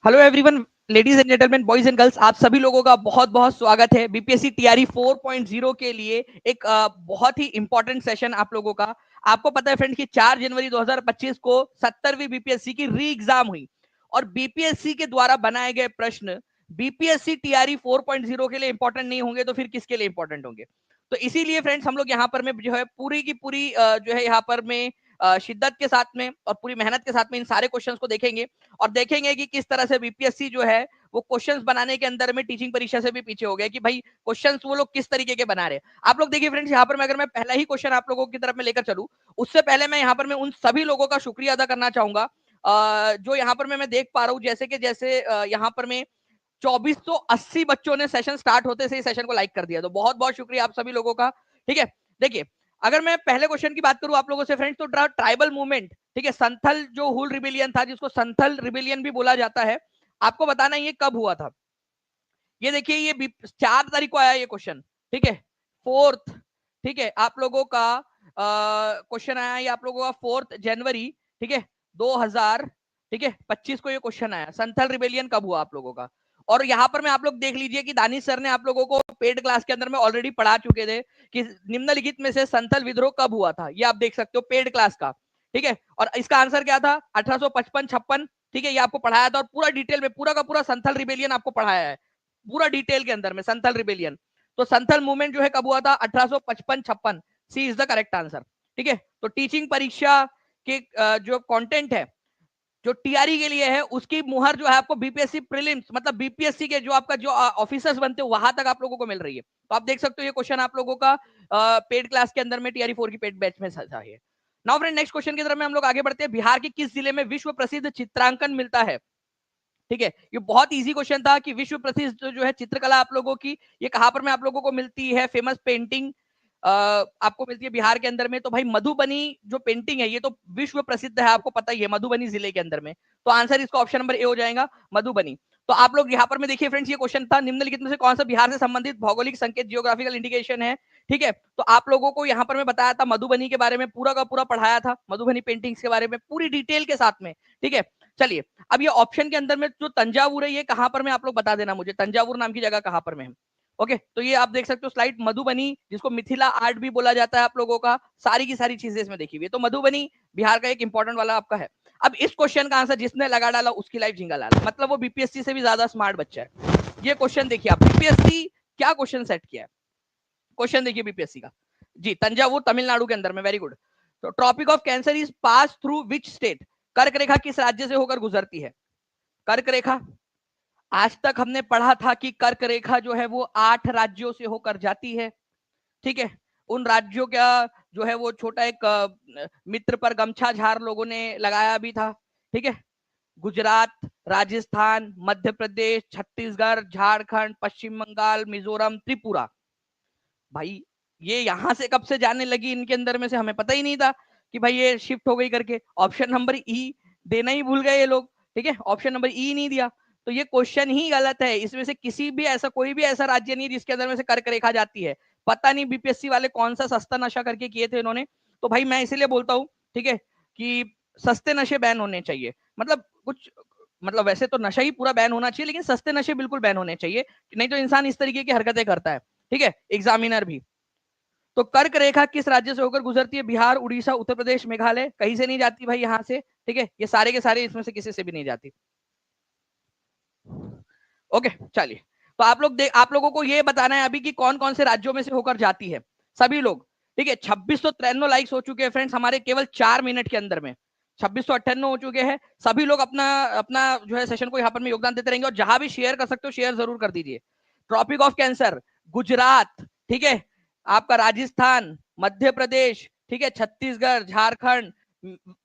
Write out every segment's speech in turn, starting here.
Hello everyone, ladies and gentleman, boys and girls, आप सभी लोगों का बहुत बहुत स्वागत है बीपीएससी टीआरई 4.0 के लिए एक बहुत ही इंपॉर्टेंट सेशन आप लोगों का। आपको पता है फ्रेंड कि 4 जनवरी 2025 को 70वीं बीपीएससी की री एग्जाम हुई और बीपीएससी के द्वारा बनाए गए प्रश्न बीपीएससी टीआरई 4.0 के लिए इंपॉर्टेंट नहीं होंगे तो फिर किसके लिए इंपॉर्टेंट होंगे। तो इसीलिए फ्रेंड्स हम लोग यहाँ पर में जो है पूरी की पूरी जो है यहाँ पर में शिद्दत के साथ में और पूरी मेहनत के साथ में इन सारे क्वेश्चंस को देखेंगे और देखेंगे कि किस तरह से बीपीएससी जो है वो क्वेश्चंस बनाने के अंदर में टीचिंग परीक्षा से भी पीछे हो गया कि भाई क्वेश्चंस वो लोग किस तरीके के बना रहे हैं। आप लोग देखिए फ्रेंड्स, यहाँ पर मैं अगर मैं पहला ही क्वेश्चन आप लोगों की तरफ में लेकर चलूं उससे पहले मैं यहाँ पर मैं उन सभी लोगों का शुक्रिया अदा करना चाहूंगा जो यहाँ पर मैं देख पा रहा हूँ जैसे कि यहाँ पर मैं 2480 बच्चों ने सेशन स्टार्ट होते से सेशन को लाइक कर दिया, तो बहुत बहुत शुक्रिया आप सभी लोगों का। ठीक है, देखिए अगर मैं पहले क्वेश्चन की बात करूं आप लोगों से फ्रेंड्स, तो ट्राइबल मूवमेंट, ठीक है, संथल जो हुल रिबेलियन था जिसको संथल रिबेलियन भी बोला जाता है, आपको बताना ये कब हुआ था। ये देखिए ये 4 तारीख को आया ये क्वेश्चन, ठीक है, 4th, ठीक है, आप लोगों का क्वेश्चन आया ये आप लोगों का 4 जनवरी, ठीक है, 2000, ठीक है, 25 को ये क्वेश्चन आया संथल रिबेलियन कब हुआ आप लोगों का। और यहाँ पर मैं आप लोग देख लीजिए कि दानिश सर ने आप लोगों को पेड क्लास के अंदर में ऑलरेडी पढ़ा चुके थे कि निम्नलिखित में से संथल विद्रोह कब हुआ था, ये आप देख सकते हो पेड क्लास का। ठीक है, और इसका आंसर क्या था, 1855-56, ठीक है, ये आपको पढ़ाया था और पूरा डिटेल में पूरा का पूरा संथल रिबेलियन आपको पढ़ाया है पूरा डिटेल के अंदर में संथल रिबेलियन। तो संथल मूवमेंट जो है कब हुआ था, 1855-56, सी इज द करेक्ट आंसर। ठीक है, तो टीचिंग परीक्षा के जो कंटेंट है जो टीआरई के लिए है उसकी मुहर जो है आपको बीपीएससी प्रीलिम्स मतलब बीपीएससी के जो आपका जो ऑफिसर्स बनते हैं वहां तक आप लोगों को मिल रही है। तो आप देख सकते हो ये क्वेश्चन आप लोगों का पेड क्लास के अंदर में टीआरई 4 की पेड बैच में था ये। नाउ फ्रेंड नेक्स्ट क्वेश्चन की तरफ में हम लोग आगे बढ़ते हैं। बिहार के किस जिले में विश्व प्रसिद्ध चित्रांकन मिलता है। ठीक है, ये बहुत इजी क्वेश्चन था कि विश्व प्रसिद्ध जो है चित्रकला आप लोगों की ये कहां पर में आप लोगों को मिलती है, फेमस पेंटिंग आपको मिलती है बिहार के अंदर में। तो भाई मधुबनी जो पेंटिंग है ये तो विश्व प्रसिद्ध है, आपको पता ही है, मधुबनी जिले के अंदर में। तो आंसर इसका ऑप्शन नंबर ए हो जाएगा, मधुबनी। तो आप लोग यहाँ पर में देखिए फ्रेंड्स, ये क्वेश्चन था निम्नलिखित में से कौन सा बिहार से संबंधित भौगोलिक संकेत जियोग्राफिकल इंडिकेशन है। ठीक है, तो आप लोगों को यहाँ पर मैं बताया था मधुबनी के बारे में पूरा का पूरा पढ़ाया था, मधुबनी पेंटिंग्स के बारे में पूरी डिटेल के साथ में। ठीक है, चलिए अब ये ऑप्शन के अंदर में जो तंजावुर है ये कहां पर में आप लोग बता देना मुझे, तंजावुर नाम की जगह कहां पर में है। ओके, तो ये आप देख सकते हो स्लाइड, मधुबनी जिसको मिथिला आर्ट भी बोला जाता है आप लोगों का, सारी की सारी चीजें इसमें देखी हुई है। तो मधुबनी बिहार का एक इंपॉर्टेंट वाला आपका है। अब इस क्वेश्चन का आंसर जिसने लगा डाला उसकी लाइफ झिंगा लाल, मतलब वो बीपीएससी से भी ज्यादा स्मार्ट बच्चा है। ये क्वेश्चन देखिए आप, बीपीएससी क्या क्वेश्चन सेट किया है, क्वेश्चन देखिए बीपीएससी का जी, तंजावुर तमिलनाडु के अंदर में, वेरी गुड। तो tropic of cancer is pass through which state, कर्क रेखा किस राज्य से होकर गुजरती है। कर्क रेखा, आज तक हमने पढ़ा था कि कर्क रेखा जो है वो 8 राज्यों से होकर जाती है। ठीक है, उन राज्यों का जो है वो छोटा एक मित्र पर गमछा झार लोगों ने लगाया भी था। ठीक है, गुजरात, राजस्थान, मध्य प्रदेश, छत्तीसगढ़, झारखंड, पश्चिम बंगाल, मिजोरम, त्रिपुरा। भाई ये यहां से कब से जाने लगी इनके अंदर में से, हमें पता ही नहीं था कि भाई ये शिफ्ट हो गई करके। ऑप्शन नंबर ई देना ही भूल गए ये लोग। ठीक है, ऑप्शन नंबर ई नहीं दिया, तो ये क्वेश्चन ही गलत है। इसमें से किसी भी ऐसा कोई भी ऐसा राज्य नहीं जिसके अंदर में से कर्क रेखा जाती है। पता नहीं बीपीएससी वाले कौन सा सस्ता नशा करके किए थे इन्होंने। तो भाई मैं इसीलिए बोलता हूँ, ठीक है, कि सस्ते नशे बैन होने चाहिए। मतलब कुछ मतलब वैसे तो नशा ही पूरा बैन होना चाहिए, लेकिन सस्ते नशे बिल्कुल बैन होने चाहिए, नहीं तो इंसान इस तरीके की हरकतें करता है। ठीक है, एग्जामिनर भी। तो कर्क रेखा किस राज्य से होकर गुजरती है, बिहार, उड़ीसा, उत्तर प्रदेश, मेघालय, कहीं से नहीं जाती भाई यहाँ से। ठीक है, ये सारे के सारे इसमें से किसी से भी नहीं जाती। ओके, चलिए, तो आप लोगों को ये बताना है अभी कि कौन कौन से राज्यों में से होकर जाती है सभी लोग। ठीक है, 2693 लाइक्स हो चुके हैं फ्रेंड्स हमारे केवल 4 मिनट के अंदर में, 2698 हो चुके हैं। सभी लोग अपना अपना जो है सेशन को यहाँ पर में योगदान देते रहेंगे और जहां भी शेयर कर सकते हो शेयर जरूर कर दीजिए। ट्रॉपिक ऑफ कैंसर, गुजरात, ठीक है, आपका राजस्थान, मध्य प्रदेश, ठीक है, छत्तीसगढ़, झारखंड,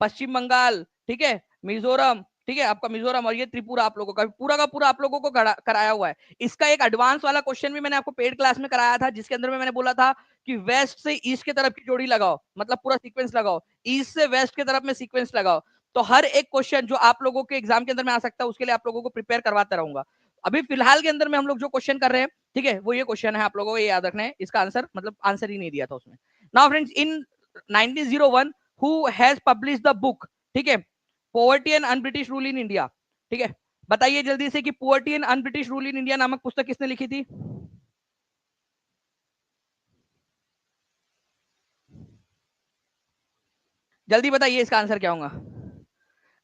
पश्चिम बंगाल, ठीक है, मिजोरम, ठीक है, आपका मिजोरम, और ये त्रिपुरा आप लोगों का पूरा आप लोगों को कराया हुआ है। इसका एक एडवांस वाला क्वेश्चन भी मैंने आपको पेड क्लास में कराया था, जिसके अंदर में मैंने बोला था कि वेस्ट से ईस्ट की तरफ की जोड़ी लगाओ, मतलब पूरा सीक्वेंस लगाओ, ईस्ट से वेस्ट की तरफ में सीक्वेंस लगाओ। तो हर एक क्वेश्चन जो आप लोगों के एग्जाम के अंदर में आ सकता है उसके लिए आप लोगों को प्रिपेयर करवाता रहूंगा। अभी फिलहाल के अंदर में हम लोग जो क्वेश्चन कर रहे हैं, ठीक है, वो ये क्वेश्चन है, आप लोगों को ये याद रखना है। इसका आंसर मतलब आंसर ही नहीं दिया था उसमें। Now friends, in 1901 who has publish the book, ठीक है, poverty and un-British rule in India. ठीक है, बताइए जल्दी से कि poverty and un British rule in India नामक पुस्तक किसने लिखी थी? जल्दी बताइए इसका आंसर क्या होगा।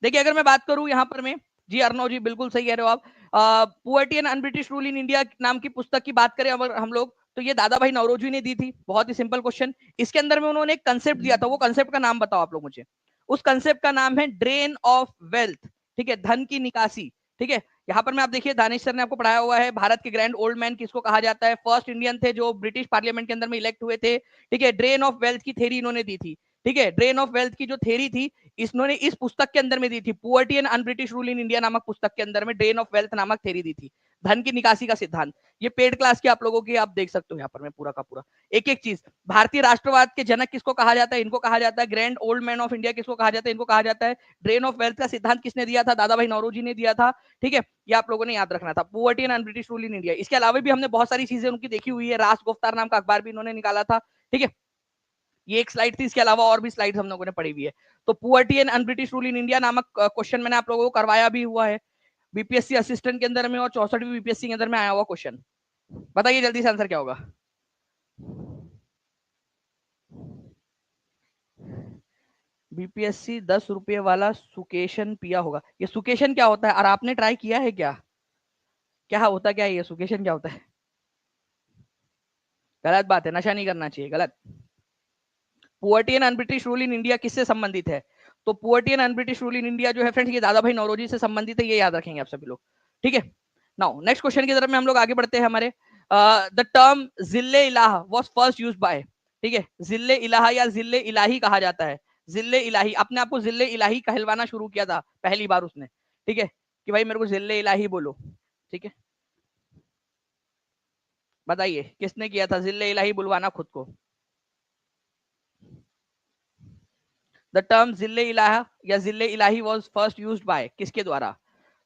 देखिए अगर मैं बात करूं यहाँ पर मैं, जी अर्नव जी बिल्कुल सही कह रहे हो आप। Poverty and un British rule in India नाम की पुस्तक की बात करें अगर हम लोग, तो ये दादा भाई नौरोजी ने दी थी। बहुत ही सिंपल क्वेश्चन। इसके अंदर में उन्होंने एक कंसेप्ट दिया था, वो कंसेप्ट का नाम बताओ आप लोग मुझे। उस कंसेप्ट का नाम है ड्रेन ऑफ वेल्थ, ठीक है, धन की निकासी। ठीक है, यहाँ पर मैं आप देखिए दानिश सर ने आपको पढ़ाया हुआ है भारत के ग्रैंड ओल्ड मैन किसको कहा जाता है, फर्स्ट इंडियन थे जो ब्रिटिश पार्लियामेंट के अंदर में इलेक्ट हुए थे। ठीक है, ड्रेन ऑफ वेल्थ की थेरी इन्होंने दी थी। ठीक है, ड्रेन ऑफ वेल्थ की जो थेरी थी इन्होंने इस पुस्तक के अंदर में दी थी, poverty and un British rule in India नामक पुस्तक के अंदर में ड्रेन ऑफ वेल्थ नामक थेरी दी थी, धन की निकासी का सिद्धांत। ये पेड क्लास के आप लोगों की आप देख सकते हो यहाँ पर मैं पूरा का पूरा एक एक चीज। भारतीय राष्ट्रवाद के जनक किसको कहा जाता है, इनको कहा जाता है। Grand old man of India किसको कहा जाता है, इनको कहा जाता है। ड्रेन ऑफ वेल्थ का सिद्धांत किसने दिया था, दादा भाई नौरोजी ने दिया था। ठीक है, ये आप लोगों ने याद रखना था, poverty and un British rule in India. इसके अलावा भी हमने बहुत सारी चीजें उनकी देखी हुई है, रास गुफ्तार नाम का अखबार भी इन्होंने निकाला था। ठीक है, ये एक स्लाइड थी, इसके अलावा और भी स्लाइड हम लोगों ने पढ़ी हुई है। तो poverty and un British rule in India नामक क्वेश्चन मैंने आप लोगों को करवाया भी हुआ है बीपीएससी असिस्टेंट के अंदर में, और 64वीं बीपीएससी के अंदर में आया हुआ क्वेश्चन। बताइए जल्दी से आंसर क्या होगा। बीपीएससी 10 रुपए वाला सुकेशन पिया होगा। ये सुकेशन क्या होता है और आपने ट्राई किया है क्या? क्या होता क्या है ये सुकेशन क्या होता है? गलत बात है, नशा नहीं करना चाहिए, गलत। Poverty and un British rule in India किससे संबंधित है? तो poverty and un British rule in India जो है फ्रेंड्स, ये दादा भाई नौरोजी से संबंधित है, ये याद रखेंगे आप सभी लोग। ठीक है, नाउ नेक्स्ट क्वेश्चन की तरफ में हम लोग आगे बढ़ते हैं। हमारे द टर्म जिल्ले इलाहा वाज फर्स्ट यूज्ड बाय, ठीक है, जिल्ले इलाहा या जिल्ले इलाही कहा जाता है। जिल्ले इलाही, अपने आप को जिल्ले इलाही कहलवाना शुरू किया था पहली बार उसने। ठीक है, कि भाई मेरे को जिल्ले इलाही बोलो। ठीक है, बताइए किसने किया था जिल्ले इलाही बुलवाना खुद को? द टर्म जिले इलाहा या जिले इलाही वॉज फर्स्ट यूज बाय किसके द्वारा?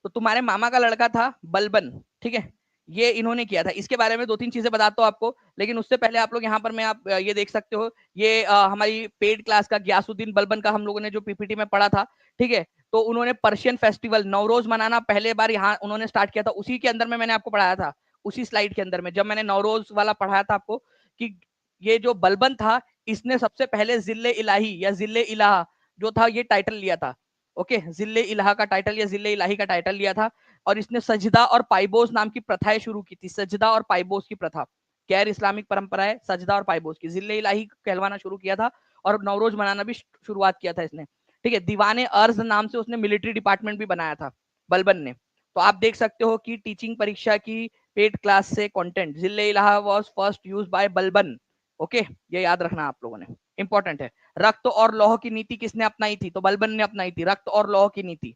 तो तुम्हारे मामा का लड़का था बलबन। ठीक है, ये इन्होंने किया था। इसके बारे में दो तीन चीजें बताता हूँ आपको, लेकिन उससे पहले आप लोग यहाँ पर मैं आप ये देख सकते हो, ये हमारी पेड क्लास का गयासुद्दीन बलबन का हम लोगों ने जो पीपीटी में पढ़ा था। ठीक है, तो उन्होंने पर्शियन फेस्टिवल नवरोज मनाना पहले बार यहाँ उन्होंने स्टार्ट किया था, उसी के अंदर में मैंने आपको पढ़ाया था, उसी स्लाइड के अंदर में जब मैंने नवरोज वाला पढ़ाया था आपको, कि ये जो बलबन था इसने सबसे पहले जिले इलाही या जिले इलाहा जो था ये टाइटल लिया था। ओके, जिले इलाहा का टाइटल या जिले इलाही का टाइटल लिया था, और इसने सजदा और पाइबोस नाम की प्रथाएं शुरू की थी। सजदा और पाइबोस की प्रथा, गैर इस्लामिक परंपरा है सजदा और पाइबोस की, जिले इलाही कहलवाना शुरू किया था और नवरोज मनाना भी शुरुआत किया था इसने। ठीक है, दीवाने अर्ज नाम से उसने मिलिट्री डिपार्टमेंट भी बनाया था बलबन ने। तो आप देख सकते हो कि टीचिंग परीक्षा की पेड क्लास से कंटेंट, जिले इलाहा was first used by Balban. Okay, ये याद रखना आप लोगों ने, इंपॉर्टेंट है। रक्त और लौह की नीति किसने अपनाई थी? तो बलबन ने अपनाई थी रक्त और लौह की नीति।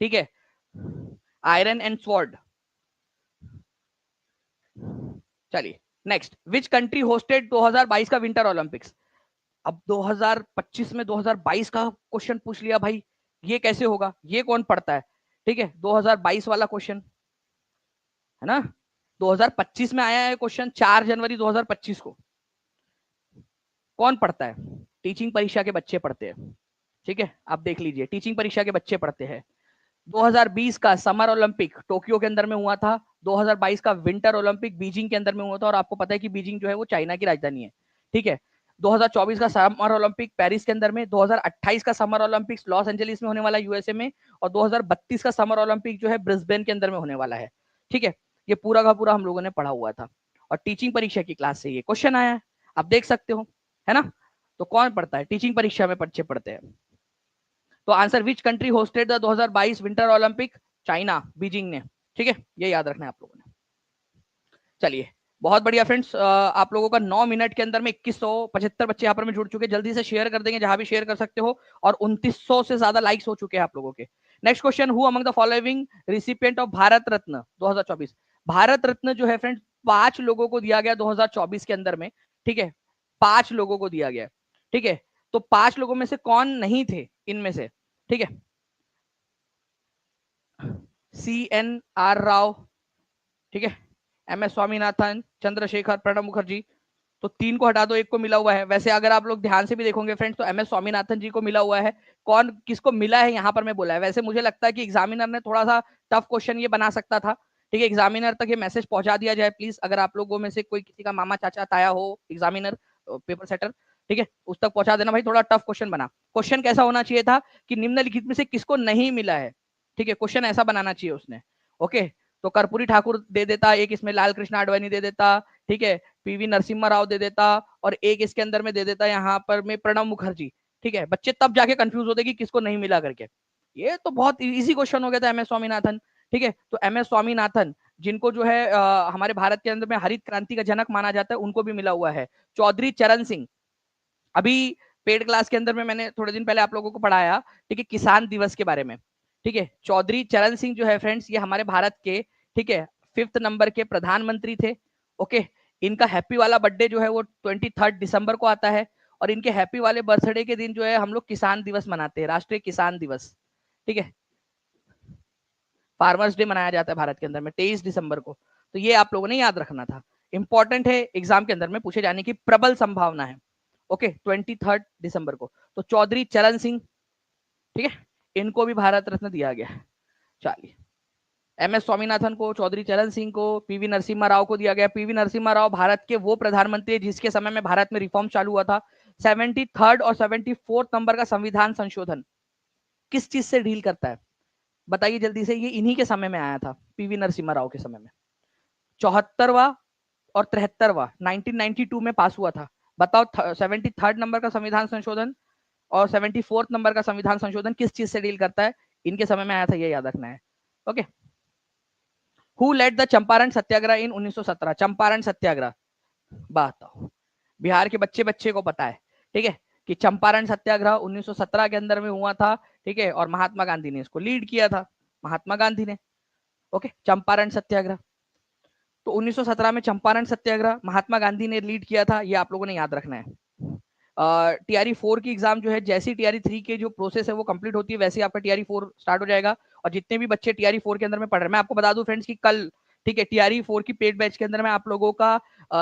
ठीक है, आयरन एंड स्वॉर्ड। चलिए नेक्स्ट, विच कंट्री होस्टेड 2022 का विंटर ओलंपिक्स? अब 2025 में 2022 का क्वेश्चन पूछ लिया भाई, ये कैसे होगा, ये कौन पढ़ता है? ठीक है, 2022 वाला क्वेश्चन है ना, 2025 में आया है क्वेश्चन, 4 जनवरी 2025 को। कौन पढ़ता है? टीचिंग परीक्षा के बच्चे पढ़ते हैं। ठीक है, आप देख लीजिए, टीचिंग परीक्षा के बच्चे पढ़ते हैं। 2020 का समर ओलंपिक टोक्यो के अंदर में हुआ था, 2022 का विंटर ओलंपिक बीजिंग के अंदर में हुआ था, और आपको पता है कि बीजिंग जो है वो चाइना की राजधानी है। ठीक है, 2024 का समर ओलंपिक पेरिस के अंदर में, 2028 का समर ओलंपिक लॉस एंजलिस में होने वाला यूएसए में, और 2032 का समर ओलंपिक जो है ब्रिस्बेन के अंदर में होने वाला है। ठीक है, ये पूरा का पूरा हम लोगों ने पढ़ा हुआ था, और टीचिंग परीक्षा की क्लास से ये क्वेश्चन आया है, आप देख सकते हो, है ना। तो कौन पढ़ता है? टीचिंग परीक्षा में बच्चे पढ़ते हैं। तो answer, which country hosted the 2022 winter Olympic? China, Beijing ने। ठीक है, ये याद रखना है आप लोगों ने। चलिए, बहुत बढ़िया फ्रेंड्स, आप लोगों का 9 मिनट के अंदर में 2175 बच्चे यहाँ पर में जुड़ चुके हैं। जल्दी से शेयर कर देंगे जहां भी शेयर कर सकते हो, और 2900 से ज्यादा लाइक्स हो चुके हैं आप लोगों के। Next question, who among the following recipient of Bharat Ratna 2024? Bharat Ratna जो है फ्रेंड्स 5 लोगों को दिया गया 2024 के अंदर में। ठीक है, 5 लोगों को दिया गया। ठीक है, तो 5 लोगों में से कौन नहीं थे इनमें से? ठीक है, CNR राव, ठीक है, MS स्वामीनाथन, चंद्रशेखर, प्रणब मुखर्जी। तो 3 को हटा दो, 1 को मिला हुआ है। वैसे अगर आप लोग ध्यान से भी देखोगे फ्रेंड्स, तो MS स्वामीनाथन जी को मिला हुआ है। कौन किसको मिला है यहाँ पर मैं बोला है। वैसे मुझे लगता है कि एग्जामिनर ने थोड़ा सा टफ क्वेश्चन ये बना सकता था। ठीक है, एग्जामिनर तक ये मैसेज पहुंचा दिया जाए प्लीज, अगर आप लोगों में से कोई किसी का मामा चाचा ताया हो एग्जामिनर पेपर सेटर, ठीक है, उस तक पहुंचा देना भाई, थोड़ा टफ क्वेश्चन बना। क्वेश्चन कैसा होना चाहिए था कि निम्नलिखित में से किसको नहीं मिला है, ठीक है, क्वेश्चन ऐसा बनाना चाहिए उसने। ओके, तो कर्पूरी ठाकुर दे देता, एक इसमें लाल कृष्ण आडवाणी दे देता, ठीक है, पीवी नरसिम्हा राव दे देता, और एक इसके अंदर में दे देता यहाँ पर में प्रणब मुखर्जी। ठीक है, बच्चे तब जाके कंफ्यूज होते कि किसको नहीं मिला करके। ये तो बहुत इजी क्वेश्चन हो गया था एम एस स्वामीनाथन। ठीक है, तो एम एस स्वामीनाथन जिनको जो है हमारे भारत के अंदर में हरित क्रांति का जनक माना जाता है, उनको भी मिला हुआ है। चौधरी चरण सिंह, अभी पेड क्लास के अंदर में मैंने थोड़े दिन पहले आप लोगों को पढ़ाया, ठीक है, किसान दिवस के बारे में। ठीक है, चौधरी चरण सिंह जो है फ्रेंड्स, ये हमारे भारत के, ठीक है, 5th नंबर के प्रधानमंत्री थे। ओके, इनका हैप्पी वाला बर्थडे जो है वो 23 दिसंबर को आता है, और इनके हैप्पी वाले बर्थडे के दिन जो है हम लोग किसान दिवस मनाते हैं, राष्ट्रीय किसान दिवस। ठीक है, फार्मर्स डे मनाया जाता है भारत के अंदर में 23 दिसंबर को। तो ये आप लोगों ने याद रखना था, इंपॉर्टेंट है, एग्जाम के अंदर में पूछे जाने की प्रबल संभावना है। ओके, 23 दिसंबर को। तो चौधरी चरण सिंह, ठीक है, इनको भी भारत रत्न दिया गया। चलिए, एम एस स्वामीनाथन को, चौधरी चरण सिंह को, पीवी नरसिम्हा राव को दिया गया। पीवी नरसिम्हा राव भारत के वो प्रधानमंत्री जिसके समय में भारत में रिफॉर्म चालू हुआ था। 73rd और 74th नंबर का संविधान संशोधन किस चीज से डील करता है, बताइए जल्दी से। ये इन्हीं के समय में आया था, पीवी नरसिम्हा राव के समय में। 74वां और 73वां 1992 में पास हुआ था। बताओ 73rd नंबर का संविधान संशोधन और 74th नंबर का संविधान संशोधन किस चीज से डील करता है, इनके समय में आया था, ये याद रखना है। Okay, who led the Champaran Satyagraha in 1917? Champaran Satyagraha बताओ, बिहार के बच्चे बच्चे को पता है, ठीक है, कि चंपारण सत्याग्रह 1917 के अंदर में हुआ था। ठीक है, और महात्मा गांधी ने इसको लीड किया था, महात्मा गांधी ने। ओके, चंपारण सत्याग्रह तो 1917 में चंपारण सत्याग्रह महात्मा गांधी ने लीड किया था, ये आप लोगों ने याद रखना है। टीआरई 4 की एग्जाम जो है, जैसी टीआरई 3 की जो प्रोसेस है वो कंप्लीट होती है, वैसे आपका टीआरई 4 स्टार्ट हो जाएगा। और जितने भी बच्चे टीआरई 4 के अंदर में पढ़ रहे हैं, मैं आपको बता दूं फ्रेंड्स कि कल, ठीक है, टीआरई 4 की पेड बैच के अंदर में आप लोगों का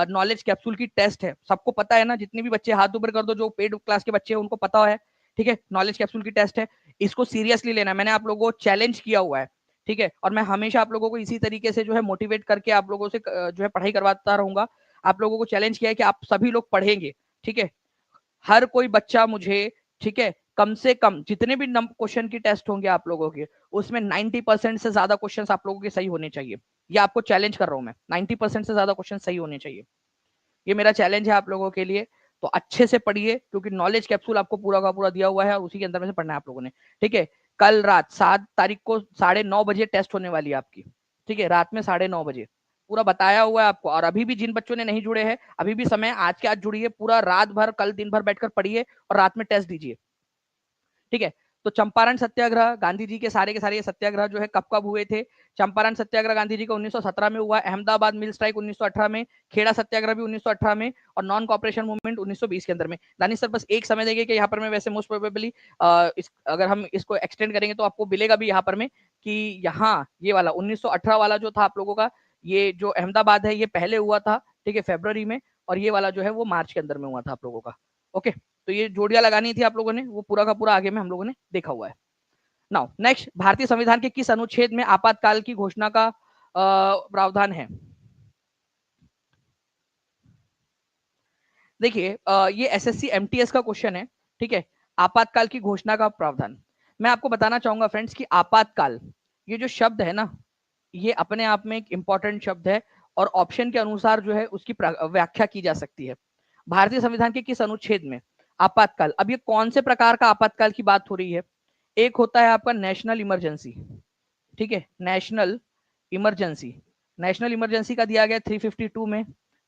नॉलेज कैप्सूल की टेस्ट है। सबको पता है ना, जितने भी बच्चे हाथ ऊपर कर दो, जो पेड क्लास के बच्चे हैं उनको पता है। ठीक है, नॉलेज कैप्सूल की टेस्ट है, इसको सीरियसली लेना है। मैंने आप लोगों को चैलेंज किया हुआ है, ठीक है, और मैं हमेशा आप लोगों को इसी तरीके से जो है मोटिवेट करके आप लोगों से जो है पढ़ाई करवाता रहूंगा। आप लोगों को चैलेंज किया है कि आप सभी लोग पढ़ेंगे। ठीक है, हर कोई बच्चा मुझे, ठीक है, कम से कम जितने भी क्वेश्चन की टेस्ट होंगे आप लोगों के, उसमें 90% से ज्यादा क्वेश्चन आप लोगों के सही होने चाहिए। ये आपको चैलेंज कर रहा हूं मैं, 90% से ज्यादा क्वेश्चन सही होने चाहिए, ये मेरा चैलेंज है आप लोगों के लिए। तो अच्छे से पढ़िए, क्योंकि नॉलेज कैप्सूल आपको पूरा का पूरा दिया हुआ है और उसी के अंदर में से पढ़ना है आप लोगों ने। ठीक है, कल रात 7 तारीख को 9:30 बजे टेस्ट होने वाली है आपकी। ठीक है, रात में 9:30 बजे पूरा बताया हुआ है आपको। और अभी भी जिन बच्चों ने नहीं जुड़े हैं, अभी भी समय आज के आज जुड़िए, पूरा रात भर कल दिन भर बैठकर पढ़िए और रात में टेस्ट दीजिए। ठीक है, तो चंपारण सत्याग्रह, गांधी जी के सारे ये सत्याग्रह जो है कब कब हुए थे? चंपारण सत्याग्रह गांधी जी का 1917 में हुआ, अहमदाबाद मिल स्ट्राइक 1918 में, खेड़ा सत्याग्रह भी 1918 में, और नॉन कॉपरेशन मूवमेंट 1920 के अंदर में। दानिश सर बस एक समय देंगे कि यहाँ पर मैं वैसे मोस्ट प्रोबेबली अगर हम इसको एक्सटेंड करेंगे तो आपको मिलेगा भी यहाँ पर में कि यहाँ ये वाला 1918 वाला जो था आप लोगों का, ये जो अहमदाबाद है ये पहले हुआ था, ठीक है, फरवरी में, और ये वाला जो है वो मार्च के अंदर में हुआ था आप लोगों का। ओके, तो ये जोड़ियां लगानी थी आप लोगों ने, वो पूरा का पूरा आगे में हम लोगों ने देखा हुआ है। नाउ नेक्स्ट, भारतीय संविधान के किस अनुच्छेद में आपातकाल की घोषणा का प्रावधान है? देखिए, ये एसएससी एमटीएस का क्वेश्चन है। ठीक है, आपातकाल की घोषणा का प्रावधान, मैं आपको बताना चाहूंगा फ्रेंड्स कि आपातकाल, ये जो शब्द है ना, ये अपने आप में एक इंपॉर्टेंट शब्द है, और ऑप्शन के अनुसार जो है उसकी व्याख्या की जा सकती है। भारतीय संविधान के किस अनुच्छेद में आपातकाल, अब ये कौन से प्रकार का आपातकाल की बात हो रही है? एक होता है आपका नेशनल इमरजेंसी, ठीक है, नेशनल इमरजेंसी, नेशनल इमरजेंसी का दिया गया 352 में।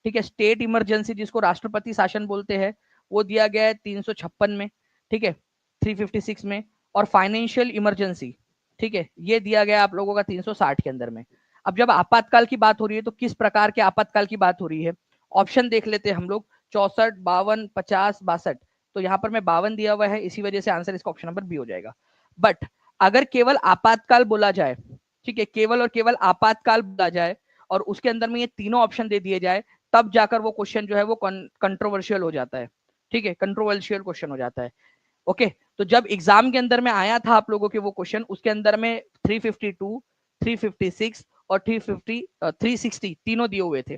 ठीक है, स्टेट इमरजेंसी जिसको राष्ट्रपति शासन बोलते हैं, वो दिया गया है 356 में। ठीक है, 356 में। और फाइनेंशियल इमरजेंसी, ठीक है, ये दिया गया आप लोगों का 360 के अंदर में। अब जब आपातकाल की बात हो रही है तो किस प्रकार के आपातकाल की बात हो रही है? ऑप्शन देख लेते हैं हम लोग, 64, 52, 50, 62। तो यहाँ पर मैं 52 दिया हुआ है, इसी वजह से आंसर इसका ऑप्शन नंबर बी हो जाएगा। बट अगर केवल आपातकाल बोला जाए, ठीक है, केवल और केवल आपातकाल बोला जाए और उसके अंदर में ये तीनों ऑप्शन दे दिए जाए, तब जाकर वो क्वेश्चन जो है वो कंट्रोवर्शियल हो जाता है। ठीक है, कंट्रोवर्शियल क्वेश्चन हो जाता है। ओके, तो जब एग्जाम के अंदर में आया था आप लोगों के वो क्वेश्चन, उसके अंदर में 352, 356 और 360 तीनों दिए हुए थे।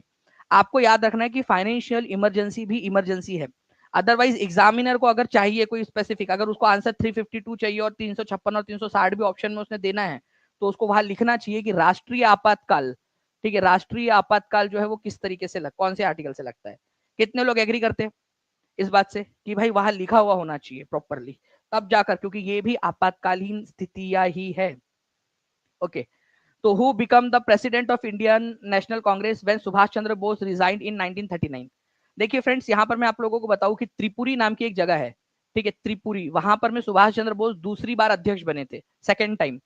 आपको याद रखना है कि फाइनेंशियल इमरजेंसी भी इमरजेंसी है। अदरवाइज एग्जामिनर को अगर चाहिए कोई स्पेसिफिक, अगर उसको आंसर 352 चाहिए और 356 और 360 भी ऑप्शन में उसने देना है, तो उसको वहां लिखना चाहिए कि राष्ट्रीय आपातकाल। ठीक है, राष्ट्रीय आपातकाल जो है वो किस तरीके से कौन से आर्टिकल से लगता है। कितने लोग एग्री करते हैं इस बात से कि भाई वहां लिखा हुआ होना चाहिए प्रॉपरली, तब जाकर, क्योंकि ये भी आपातकालीन स्थितियां ही है। ओके, तो who become the president of Indian National Congress when Subhash Chandra Bose resigned in 1939। देखिए फ्रेंड्स, यहां पर मैं आप लोगों को बताऊं कि त्रिपुरी नाम की एक जगह है। ठीक है, त्रिपुरी, वहां पर में सुभाष चंद्र बोस दूसरी बार अध्यक्ष बने थे, सेकेंड टाइम।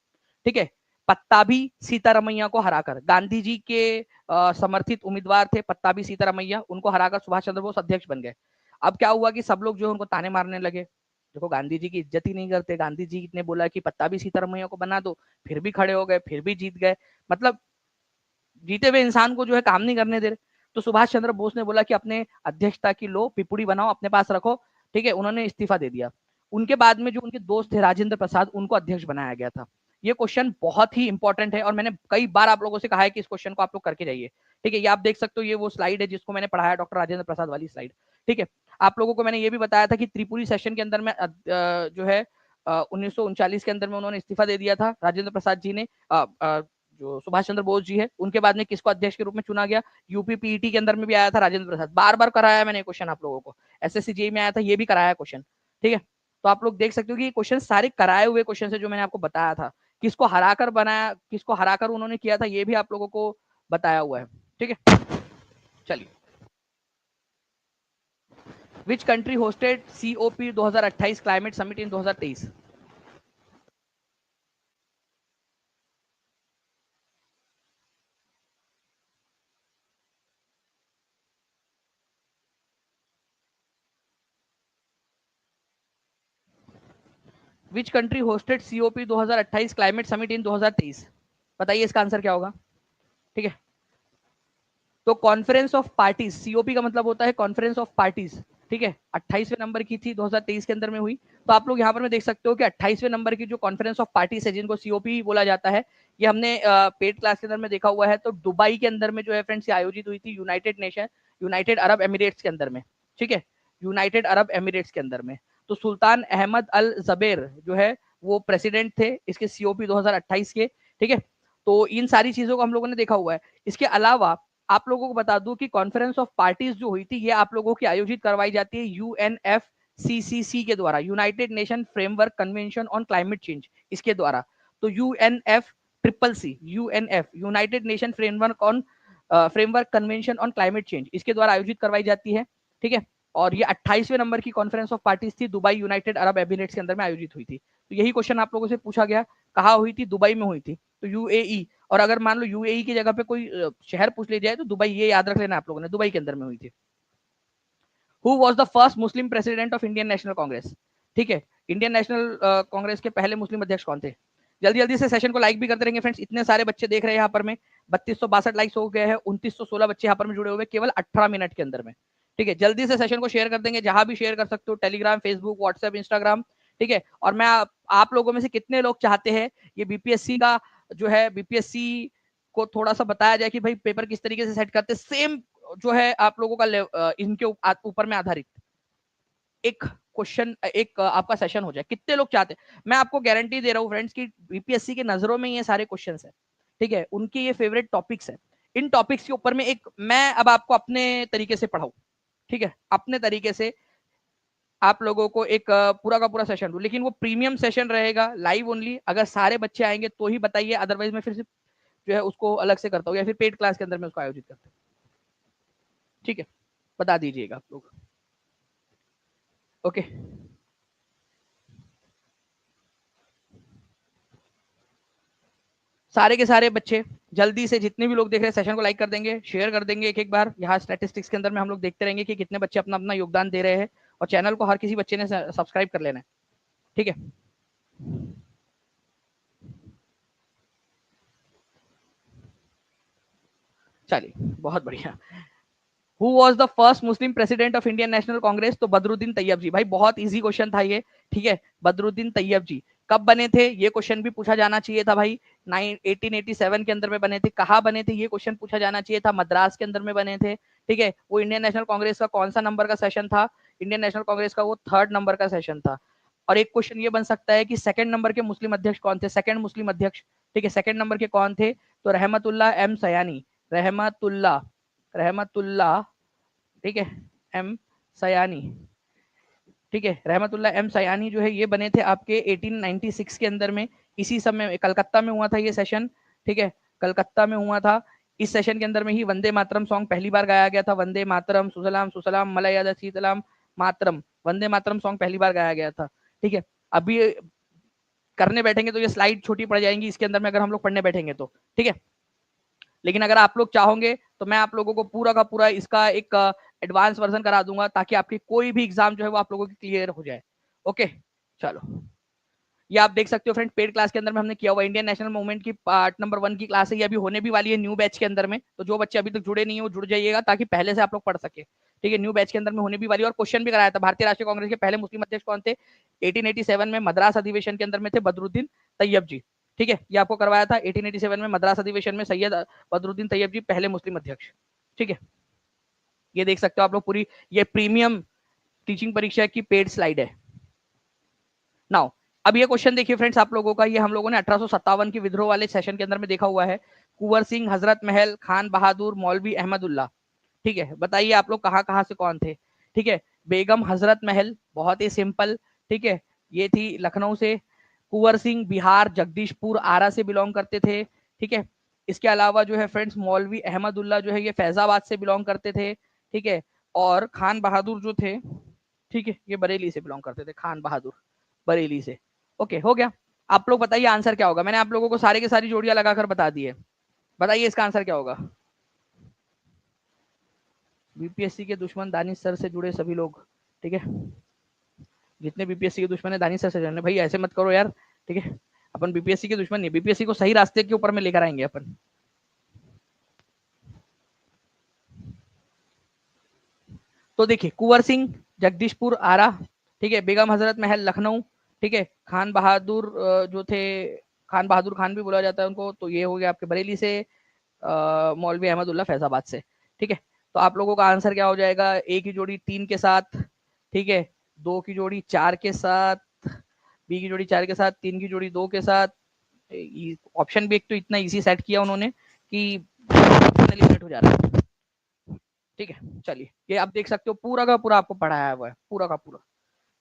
ठीक है, पत्ताभी सीतारमैया को हराकर, गांधी जी के समर्थित उम्मीदवार थे पत्ताभी सीतारमैया, उनको हराकर सुभाष चंद्र बोस अध्यक्ष बन गए। अब क्या हुआ कि सब लोग जो है उनको ताने मारने लगे, देखो गांधी जी की इज्जत ही नहीं करते, गांधी जी ने बोला कि पत्ताभी सीतारमैया को बना दो, फिर भी खड़े हो गए, फिर भी जीत गए। मतलब जीते हुए इंसान को जो है काम नहीं करने दे रहे। तो सुभाष चंद्र बोस ने बोला कि अपने अध्यक्षता की लो, पिपुड़ी बनाओ, अपने पास रखो। ठीक है, उन्होंने इस्तीफा दे दिया। उनके बाद में जो उनके दोस्त थे राजेंद्र प्रसाद, उनको अध्यक्ष बनाया गया था। ये क्वेश्चन बहुत ही इंपॉर्टेंट है और मैंने कई बार आप लोगों से कहा है कि इस क्वेश्चन को आप लोग करके जाइए। ठीक है, ये आप देख सकते हो, ये वो स्लाइड है जिसको मैंने पढ़ाया, डॉक्टर राजेंद्र प्रसाद वाली स्लाइड। ठीक है, आप लोगों को मैंने ये भी बताया था कि त्रिपुरी सेशन के अंदर में जो है 1939 के अंदर में उन्होंने इस्तीफा दे दिया था राजेंद्र प्रसाद जी ने। जो सुभाष चंद्र बोस जी है, उनके बाद में किसको अध्यक्ष के रूप में चुना गया, यूपी पीईटी के अंदर में भी आया था राजेंद्र प्रसाद। बार बार कराया मैंने क्वेश्चन आप लोगों को, एसएससी जेई में आया था, ये भी कराया क्वेश्चन। ठीक है, तो आप लोग देख सकते हो कि ये क्वेश्चन सारे कराए हुए क्वेश्चन है जो मैंने आपको बताया था। किसको हराकर बनाया, किसको हराकर उन्होंने किया था, ये भी आप लोगों को बताया हुआ है। ठीक है, चलिए, which country hosted COP 2028 climate summit in 2023। Which country hosted COP 2028 climate summit in 2023। बताइए इसका आंसर क्या होगा। ठीक है, तो कॉन्फ्रेंस ऑफ पार्टीज, सीओपी का मतलब होता है कॉन्फ्रेंस ऑफ पार्टीज। ठीक है, 28वें नंबर की थी, 2023 के अंदर में हुई। तो आप लोग यहाँ पर में देख सकते हो कि 28वें नंबर की जो कॉन्फ्रेंस ऑफ पार्टीज है, जिनको सीओपी बोला जाता है, ये हमने पेड क्लास के अंदर में देखा हुआ है। तो दुबई के अंदर में जो है फ्रेंड्स, ये आयोजित हुई थी यूनाइटेड अरब एमिरेट्स के अंदर में। ठीक है, यूनाइटेड अरब एमिरेट्स के अंदर में। तो सुल्तान अहमद अल जबेर जो है वो प्रेसिडेंट थे इसके सीओपी 2028 के। ठीक है, तो इन सारी चीजों को हम लोगों ने देखा हुआ है। इसके अलावा आप लोगों को बता दूं कि कॉन्फ्रेंस ऑफ पार्टीज जो हुई थी, ये आप लोगों की आयोजित करवाई जाती है यूएनएफसीसीसी के द्वारा, United nation framework convention on climate change, इसके द्वारा। तो UNF United nation framework convention on climate change, इसके द्वारा आयोजित करवाई जाती है। ठीक है, और ये 28वें नंबर की कॉन्फ्रेंस ऑफ पार्टीज थी, दुबई यूनाइटेड अरब एमिरेट्स के अंदर में आयोजित हुई थी। तो यही क्वेश्चन आप लोगों से पूछा गया, कहाँ हुई थी, दुबई में हुई थी, तो यूएई। और अगर मान लो यूएई की जगह पे कोई शहर पूछ लिया जाए तो दुबई, ये याद रख लेना आप लोगों ने, दुबई के अंदर में हुई थी। Who was the first Muslim president of Indian National Congress. ठीक है, इंडियन नेशनल कांग्रेस के पहले मुस्लिम अध्यक्ष कौन थे। जल्दी जल्दी से सेशन को लाइक भी करते रहेंगे फ्रेंड्स, इतने सारे बच्चे देख रहे हैं यहाँ पर में, 3262 लाइक्स हो गए हैं, 2916 बच्चे यहाँ पर में जुड़े हुए केवल 18 मिनट के अंदर में। ठीक है, जल्दी से सेशन को शेयर कर देंगे, जहां भी शेयर कर सकते हो, टेलीग्राम, फेसबुक, व्हाट्सएप, इंस्टाग्राम। ठीक है, और मैं आप लोगों में से कितने लोग चाहते हैं ये बीपीएससी का जो है, बीपीएससी को थोड़ा सा बताया जाए कि भाई पेपर किस तरीके से सेट करते, सेम जो है आप लोगों का इनके ऊपर में आधारित एक क्वेश्चन, एक आपका सेशन हो जाए, कितने लोग चाहते हैं। मैं आपको गारंटी दे रहा हूँ फ्रेंड्स कि बीपीएससी के नजरों में ये सारे क्वेश्चंस है। ठीक है, उनके ये फेवरेट टॉपिक्स है। इन टॉपिक्स के ऊपर में एक मैं अब आपको अपने तरीके से पढ़ाऊं। ठीक है, अपने तरीके से आप लोगों को एक पूरा का पूरा सेशन दूं, लेकिन वो प्रीमियम सेशन रहेगा, लाइव ओनली। अगर सारे बच्चे आएंगे तो ही बताइए, अदरवाइज मैं फिर से जो है उसको अलग से करता हूँ, या फिर पेड क्लास के अंदर में उसको आयोजित करता हूँ। ठीक है, बता दीजिएगा आप लोग। ओके, सारे के सारे बच्चे जल्दी से, जितने भी लोग देख रहे हैं सेशन को लाइक कर देंगे, शेयर कर देंगे एक एक बार। यहाँ स्टैटिस्टिक्स के अंदर में हम लोग देखते रहेंगे कि कितने बच्चे अपना अपना योगदान दे रहे हैं, और चैनल को हर किसी बच्चे ने सब्सक्राइब कर लेना है। ठीक है, चलिए, बहुत बढ़िया। Who was the first Muslim president of Indian National Congress? तो बदरुद्दीन तैयब जी। भाई बहुत इजी क्वेश्चन था ये, ठीक है। बदरुद्दीन तैयब जी कब बने थे, ये क्वेश्चन भी पूछा जाना चाहिए था भाई। 1887 के अंदर में बने थे। कहाँ बने थे, ये क्वेश्चन पूछा जाना चाहिए था। मद्रास के अंदर में बने थे, ठीक है। वो इंडियन नेशनल कांग्रेस का कौन सा नंबर का सेशन था? इंडियन नेशनल कांग्रेस का वो 3rd नंबर का सेशन था। और एक क्वेश्चन ये बन सकता है कि 2nd नंबर के मुस्लिम अध्यक्ष कौन थे? 2nd मुस्लिम अध्यक्ष, ठीक है, 2nd नंबर के कौन थे? तो रहमतुल्लाह एम सयानी। रहमतुल्लाह, रहमतुल्लाह, ठीक है, एम सयानी, ठीक है। रहमतुल्लाह एम सयानी जो है ये बने थे आपके 1896 के अंदर में। इसी समय कलकत्ता में हुआ था ये सेशन, ठीक है, कलकत्ता में हुआ था। इस सेशन के अंदर में ही वंदे मातरम सॉन्ग पहली बार गाया गया था। वंदे मातरम सुसलाम सुसलाम मलयादा सीतलाम मातरम, वंदे मातरम सॉन्ग पहली बार गाया गया था, ठीक है। अभी करने बैठेंगे तो ये स्लाइड छोटी पड़ जाएंगी इसके अंदर में, अगर हम लोग पढ़ने बैठेंगे तो, ठीक है। लेकिन अगर आप लोग चाहोगे तो मैं आप लोगों को पूरा का पूरा इसका एक एडवांस वर्जन करा दूंगा, ताकि आपकी कोई भी एग्जाम जो है वो आप लोगों की क्लियर हो जाए। ओके, चलो। ये आप देख सकते हो फ्रेंड, पेड क्लास के अंदर में हमने किया हुआ इंडियन नेशनल मूवमेंट की पार्ट नंबर 1 की क्लास है। ये अभी होने भी वाली है न्यू बैच के अंदर में। तो जो बच्चे अभी तक जुड़े नहीं है वो जुड़ जाइएगा, ताकि पहले से आप लोग पढ़ सके, ठीक है। न्यू बैच के अंदर में होने भी वाली है। और क्वेश्चन भी कराया था, भारतीय राष्ट्रीय कांग्रेस के पहले मुस्लिम अध्यक्ष कौन थे? 1887 में मद्रास अधिवेशन के अंदर में थे बदरुद्दीन तैयब जी, ठीक है। ये आपको करवाया था 1887 में मद्रास अधिवेशन में, सैयद बदरुद्दीन तैयब जी पहले मुस्लिम अध्यक्ष, ठीक है। ये देख सकते हो आप लोग पूरी, ये प्रीमियम टीचिंग परीक्षा की पेड स्लाइड है। नाउ अब ये क्वेश्चन देखिए फ्रेंड्स आप लोगों का, ये हम लोगों ने 1857 की विद्रोह वाले सेशन के अंदर में देखा हुआ है। कुंवर सिंह, हजरत महल, खान बहादुर, मौलवी अहमदुल्ला, ठीक है। बताइए आप लोग कहाँ कहाँ से कौन थे, ठीक है। बेगम हजरत महल बहुत ही सिंपल, ठीक है, ये थी लखनऊ से। कुंवर सिंह बिहार जगदीशपुर आरा से बिलोंग करते थे, ठीक है। इसके अलावा जो है फ्रेंड्स मौलवी अहमदुल्ला जो है ये फैजाबाद से बिलोंग करते थे, ठीक है। और खान बहादुर जो थे, ठीक है, ये बरेली से बिलोंग करते थे, खान बहादुर बरेली से। ओके, हो गया। आप लोग बताइए आंसर क्या होगा। मैंने आप लोगों को सारी की सारी जोड़ियां लगाकर बता दी है। बताइए इसका आंसर क्या होगा। बीपीएससी के दुश्मन दानिश सर से जुड़े सभी लोग, ठीक है। जितने बीपीएससी के दुश्मन है दानिश सर से जुड़े। भाई ऐसे मत करो यार, ठीक है। अपन बीपीएससी के दुश्मन नहीं, बीपीएससी को सही रास्ते के ऊपर में लेकर आएंगे अपन। तो देखिए कुंवर सिंह जगदीशपुर आरा, ठीक है। बेगम हजरत महल लखनऊ, ठीक है। खान बहादुर जो थे, खान बहादुर खान भी बोला जाता है उनको, तो ये हो गया आपके बरेली से। मौलवी अहमदुल्ला फैजाबाद से, ठीक है। तो आप लोगों का आंसर क्या हो जाएगा? ए की जोड़ी 3 के साथ, ठीक है, 2 की जोड़ी 4 के साथ, बी की जोड़ी 4 के साथ, 3 की जोड़ी 2 के साथ। ऑप्शन भी एक तो इतना इजी सेट किया उन्होंने कि एलिमिनेट हो जा रहा है, ठीक है। चलिए ये आप देख सकते हो पूरा का पूरा आपको पढ़ाया हुआ है, पूरा का पूरा,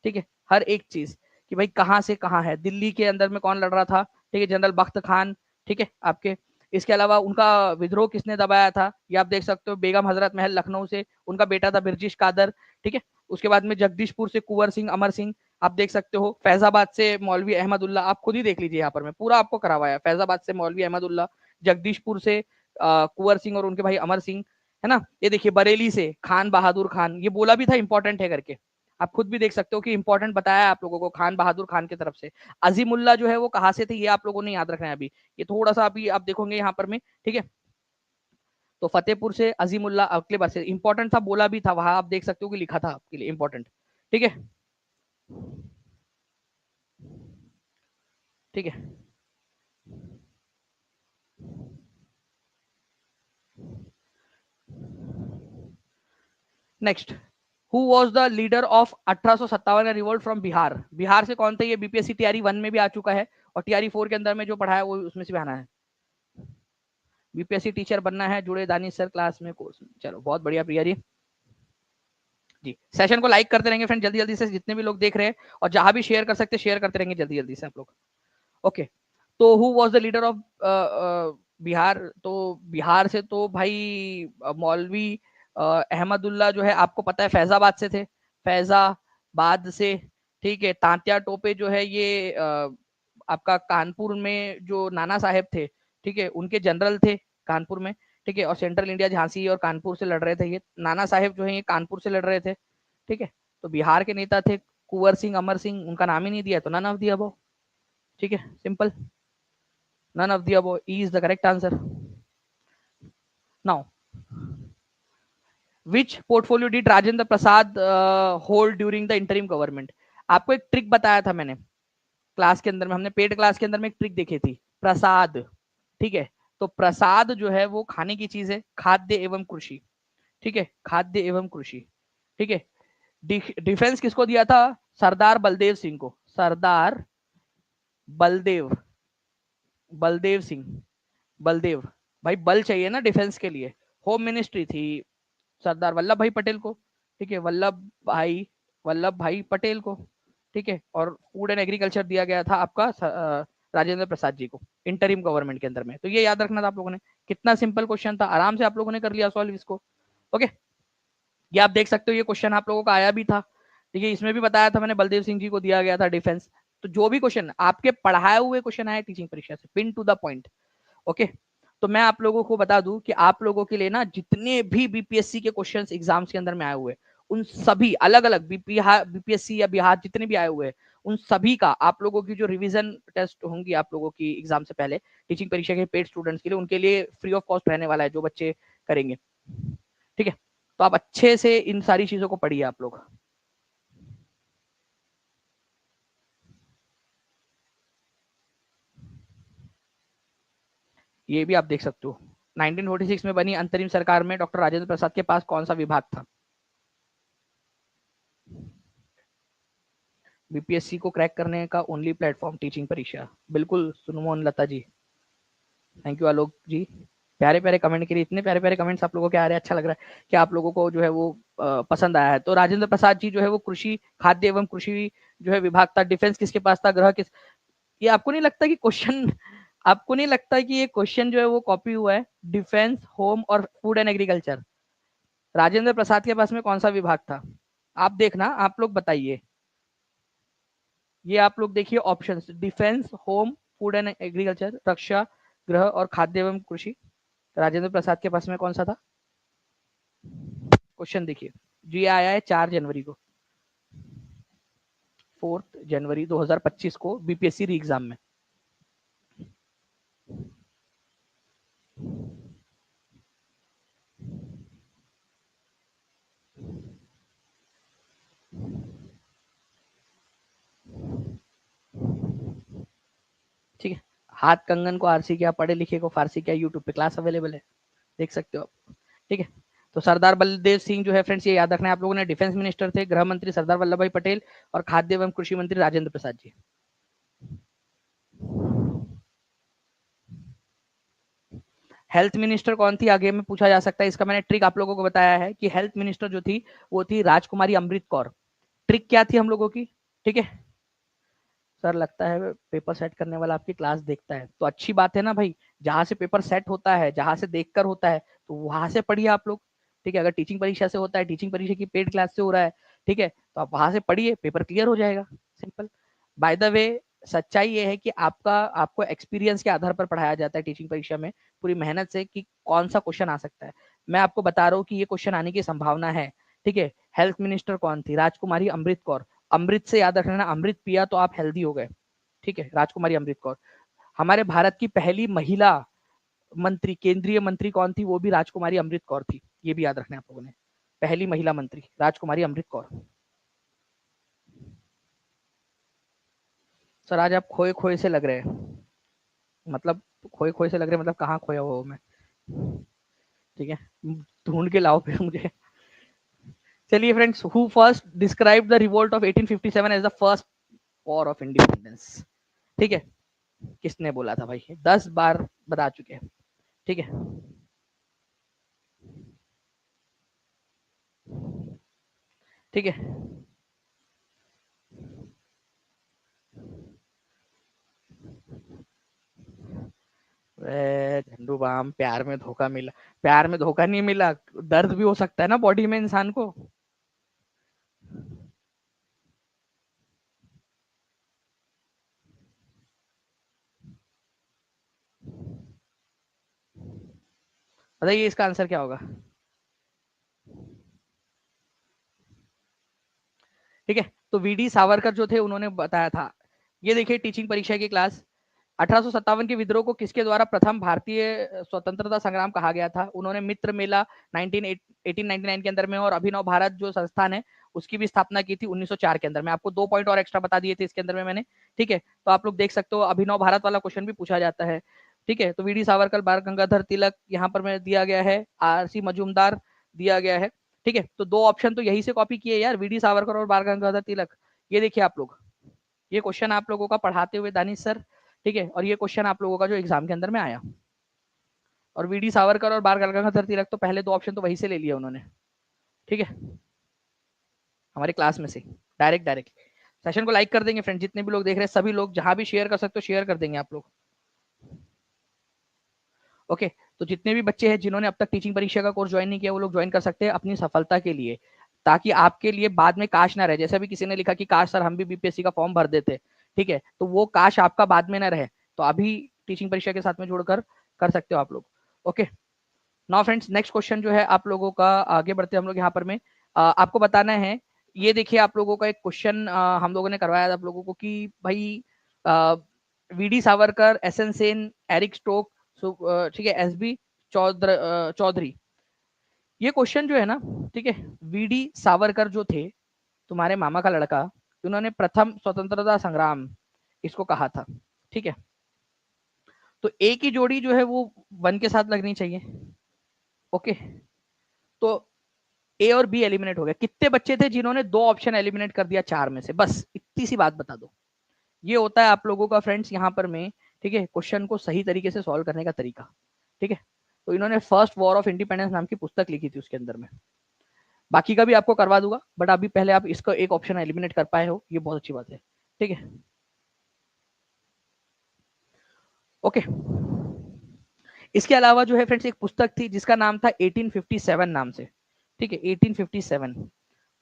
ठीक है। हर एक चीज कि भाई कहाँ से कहाँ है, दिल्ली के अंदर में कौन लड़ रहा था, ठीक है, जनरल बख्त खान, ठीक है आपके। इसके अलावा उनका विद्रोह किसने दबाया था, ये आप देख सकते हो। बेगम हजरत महल लखनऊ से उनका बेटा था बिरजिश कादर, ठीक है। उसके बाद में जगदीशपुर से कुंवर सिंह अमर सिंह, आप देख सकते हो। फैजाबाद से मौलवी अहमदुल्ला, आप खुद ही देख लीजिए यहाँ पर मैं पूरा आपको करवाया। फैजाबाद से मौलवी अहमदुल्ला, जगदीशपुर से कुंवर सिंह और उनके भाई अमर सिंह, है ना। ये देखिए बरेली से खान बहादुर खान, ये बोला भी था इंपॉर्टेंट है करके, आप खुद भी देख सकते हो कि इंपॉर्टेंट बताया है आप लोगों को खान बहादुर खान की तरफ से। अजीमुल्ला जो है वो कहाँ से थे, ये आप लोगों ने याद रखना है अभी। ये थोड़ा सा अभी आप देखोगे यहाँ पर में, ठीक है। तो फतेहपुर से अजीमुल्ला अगले बार से इंपॉर्टेंट था, बोला भी था वहां, आप देख सकते हो कि लिखा था आपके लिए इंपॉर्टेंट, ठीक है, ठीक है। Next, who was the leader of 1857 revolt from Bihar? Bihar से कौन थे? ये बीपीएससी टीआरई 1 में भी आ चुका है, और टीआरई 4 के अंदर में जो पढ़ा है वो उसमें से भी आना है। बीपीएससी टीचर बनना है, जुड़े दानिश सर क्लास में कोर्स में। चलो बहुत बढ़िया प्रिया जी। सेशन को लाइक करते रहेंगे फ्रेंड जल्दी जल्दी से, जितने भी लोग देख रहे हैं, और जहां भी शेयर कर सकते शेयर करते रहेंगे जल्दी जल्दी से आप लोग। ओके, तो who was the leader of Bihar? तो बिहार से तो भाई मौलवी अहमदुल्ला जो है आपको पता है फैजाबाद से थे, फैजाबाद से, ठीक है। तांत्या टोपे जो है ये आपका कानपुर में जो नाना साहेब थे, ठीक है, उनके जनरल थे कानपुर में, ठीक है। और सेंट्रल इंडिया झांसी और कानपुर से लड़ रहे थे। ये नाना साहेब जो है ये कानपुर से लड़ रहे थे, ठीक है। तो बिहार के नेता थे कुंवर सिंह अमर सिंह, उनका नाम ही नहीं दिया तो नन ऑफ द अबव, ठीक है, simple. None of the above is the correct answer. Now which portfolio did Rajendra Prasad hold during the interim government? आपको एक ट्रिक बताया था मैंने क्लास के अंदर में, हमने पेड क्लास के अंदर में एक ट्रिक देखी थी, प्रसाद। ठीक है, तो प्रसाद जो है वो खाने की चीज है, खाद्य एवं कृषि। ठीक है, खाद्य एवं कृषि। ठीक है, डिफेंस किसको दिया था? सरदार बलदेव सिंह को। सरदार बलदेव, बलदेव सिंह, बलदेव। भाई बल चाहिए ना डिफेंस के लिए। होम मिनिस्ट्री थी सरदार वल्लभ भाई पटेल को। ठीक है, वल्लभ भाई पटेल को। ठीक है, और फूड एंड एग्रीकल्चर दिया गया था आपका राजेंद्र प्रसाद जी को इंटरिम गवर्नमेंट के अंदर में। तो ये याद रखना था आप लोगों ने। कितना सिंपल क्वेश्चन था, आराम से आप लोगों ने कर लिया सॉल्व इसको। ओके, ये आप देख सकते हो, ये क्वेश्चन आप लोगों का आया भी था। ठीक है, इसमें भी बताया था मैंने, बलदेव सिंह जी को दिया गया था डिफेंस। तो जो भी क्वेश्चन आपके पढ़ाए हुए क्वेश्चन आए टीचिंग परीक्षा से, pin to the point. Okay, तो मैं आप लोगों को बता दूं कि आप लोगों के लिए ना जितने भी बीपीएससी के क्वेश्चंस एग्जाम्स के अंदर में आए हुए, उन सभी अलग अलग बीपीएससी या बिहार जितने भी आए हुए हैं, उन सभी का आप लोगों की जो रिवीजन टेस्ट होंगी आप लोगों की एग्जाम से पहले टीचिंग परीक्षा के पेड स्टूडेंट्स के लिए, उनके लिए फ्री ऑफ कॉस्ट रहने वाला है, जो बच्चे करेंगे। ठीक है, तो आप अच्छे से इन सारी चीजों को पढ़िए आप लोग। ये भी आप देख सकते हो, 1946 में बनी अंतरिम सरकार में डॉक्टर राजेंद्र प्रसाद के पास कौन सा विभाग था? बीपीएससी को क्रैक करने का ओनली प्लेटफॉर्म टीचिंग परीक्षा। बिल्कुल सुनमोहन लता जी, थैंक यू आलोक जी, प्यारे प्यारे कमेंट के लिए। इतने प्यारे प्यारे कमेंट्स आप लोगों के आ रहे हैं, अच्छा लग रहा है कि आप लोगों को जो है वो पसंद आया है। तो राजेंद्र प्रसाद जी जो है वो कृषि, खाद्य एवं कृषि जो है विभाग था। डिफेंस किसके पास था? गृह किस? ये आपको नहीं लगता कि क्वेश्चन आपको नहीं लगता कि ये क्वेश्चन जो है वो कॉपी हुआ है? डिफेंस, होम और food and agriculture, Rajendra Prasad के पास में कौन सा विभाग था? आप देखना, आप लोग बताइए। ये आप लोग देखिए options, defence, home, food and agriculture, रक्षा, गृह और खाद्य एवं कृषि। राजेंद्र प्रसाद के पास में कौन सा था? क्वेश्चन देखिए, जी आया है 4 जनवरी को, 4 जनवरी 2025 को बीपीएससी री एग्जाम में। ठीक है, हाथ कंगन को आरसी क्या, पढ़े लिखे को फारसी क्या, यूट्यूब पे क्लास अवेलेबल है, देख सकते हो आप। ठीक है, तो सरदार बलदेव सिंह जो है फ्रेंड्स, ये याद रखना है आप लोगों ने, डिफेंस मिनिस्टर थे। गृह मंत्री सरदार वल्लभ भाई पटेल और खाद्य एवं कृषि मंत्री राजेंद्र प्रसाद जी। हेल्थ मिनिस्टर कौन थी, आगे में पूछा जा सकता है। इसका मैंने ट्रिक आप लोगों को बताया है कि हेल्थ मिनिस्टर जो थी वो थी राजकुमारी अमृत कौर। ट्रिक क्या थी हम लोगों की? ठीक है सर, लगता है पेपर सेट करने वाला आपकी क्लास देखता है, तो अच्छी बात है ना भाई। जहां से पेपर सेट होता है, जहां से देखकर होता है, तो वहां से पढ़िए आप लोग। ठीक है, अगर टीचिंग परीक्षा से होता है, टीचिंग परीक्षा की पेड क्लास से हो रहा है, ठीक है, तो आप वहां से पढ़िए, पेपर क्लियर हो जाएगा, सिंपल। बाय द वे, सच्चाई ये है कि आपको एक्सपीरियंस के आधार पर पढ़ाया जाता है टीचिंग परीक्षा में, पूरी मेहनत से, कि कौन सा क्वेश्चन आ सकता है। मैं आपको बता रहा हूँ कि ये क्वेश्चन आने की संभावना है। ठीक है, हेल्थ मिनिस्टर कौन थी? राजकुमारी अमृत कौर। अमृत से याद रखना, अमृत पिया तो आप हेल्दी हो गए। ठीक है, राजकुमारी अमृत कौर। हमारे भारत की पहली महिला मंत्री, केंद्रीय मंत्री कौन थी? वो भी राजकुमारी अमृत कौर थी, ये भी याद रखना है आप लोगों ने। पहली महिला मंत्री राजकुमारी अमृत कौर। सर आज आप खोए खोए से लग रहे हैं, मतलब खोए खोए से लग रहे हैं, मतलब कहाँ खोया हुआ हूँ मैं? ठीक है, ढूंढ के लाओ फिर मुझे। चलिए friends, who first described the revolt of 1857 as the first war of independence? ठीक है, किसने बोला था भाई? 10 बार बता चुके हैं। ठीक है, ठीक है, झंडू बाम, प्यार में धोखा मिला? प्यार में धोखा नहीं मिला, दर्द भी हो सकता है ना बॉडी में इंसान को। बताइए इसका आंसर क्या होगा? ठीक है, तो वीडी सावरकर जो थे उन्होंने बताया था। ये देखिए टीचिंग परीक्षा की क्लास, 1857 के विद्रोह को किसके द्वारा प्रथम भारतीय स्वतंत्रता संग्राम कहा गया था? उन्होंने मित्र मेला 1899 के अंदर में और अभिनव भारत जो संस्थान है उसकी भी स्थापना की थी 1904 के अंदर में। आपको 2 पॉइंट और एक्स्ट्रा बता दिए थे इसके अंदर में मैंने, ठीक है। तो आप लोग देख सकते हो अभिनव भारत वाला क्वेश्चन भी पूछा जाता है, ठीक है। तो वीडी सावरकर, बाल गंगाधर तिलक यहाँ पर में दिया गया है, आरसी मजूमदार दिया गया है, ठीक है। तो 2 ऑप्शन तो यही से कॉपी किए यार, वीडी सावरकर और बाल गंगाधर तिलक। ये देखिए आप लोग, ये क्वेश्चन आप लोगों का पढ़ाते हुए दानिश सर, ठीक है। और ये क्वेश्चन आप लोगों का जो एग्जाम के अंदर में आया, और वीडी सावरकर और बाल गंगाधर तिलक तो पहले 2 ऑप्शन तो वहीं से ले लिया उन्होंने, ठीक है, हमारे क्लास में से डायरेक्ट। सेशन को लाइक कर देंगे फ्रेंड, जितने भी लोग देख रहे हैं सभी लोग, जहां भी शेयर कर सकते हो शेयर कर देंगे आप लोग। ओके, तो जितने भी बच्चे हैं जिन्होंने अब तक टीचिंग परीक्षा का कोर्स ज्वाइन नहीं किया वो लोग ज्वाइन कर सकते हैं अपनी सफलता के लिए, ताकि आपके लिए बाद में काश ना रहे। जैसे अभी किसी ने लिखा कि काश सर हम भी बीपीएससी का फॉर्म भर देते, ठीक है, तो वो काश आपका बाद में ना रहे, तो अभी टीचिंग परीक्षा के साथ में जोड़कर कर सकते हो आप लोग। Okay, now friends next question जो है आप लोगों का, आगे बढ़ते हम लोग यहाँ पर में आपको बताना है। ये देखिए आप लोगों का एक क्वेश्चन हम लोगों ने करवाया था आप लोगों को कि भाई V D Savarkar, S N Sen, Eric Stokes, ठीक है, एस बी चौधरी, ये क्वेश्चन जो है ना, ठीक है, वीडी सावरकर जो थे तुम्हारे मामा का लड़का, उन्होंने प्रथम स्वतंत्रता संग्राम इसको कहा था, ठीक है। तो ए की जोड़ी जो है वो 1 के साथ लगनी चाहिए, ओके। तो ए और बी एलिमिनेट हो गया। कितने बच्चे थे जिन्होंने 2 ऑप्शन एलिमिनेट कर दिया 4 में से? बस इतनी सी बात बता दो। ये होता है आप लोगों का फ्रेंड्स यहाँ पर में, ठीक है, क्वेश्चन को सही तरीके से सॉल्व करने का तरीका, ठीक है। तो इन्होंने फर्स्ट वॉर ऑफ इंडिपेंडेंस नाम की पुस्तक लिखी थी, उसके अंदर में बाकी का भी आपको करवा दूंगा, बट अभी पहले आप इसका एक ऑप्शन एलिमिनेट कर पाए हो, ये बहुत अच्छी बात है, ठीक है। ओके, इसके अलावा जो है फ्रेंड्स एक पुस्तक थी जिसका नाम था 1857 नाम से, ठीक है, 1857,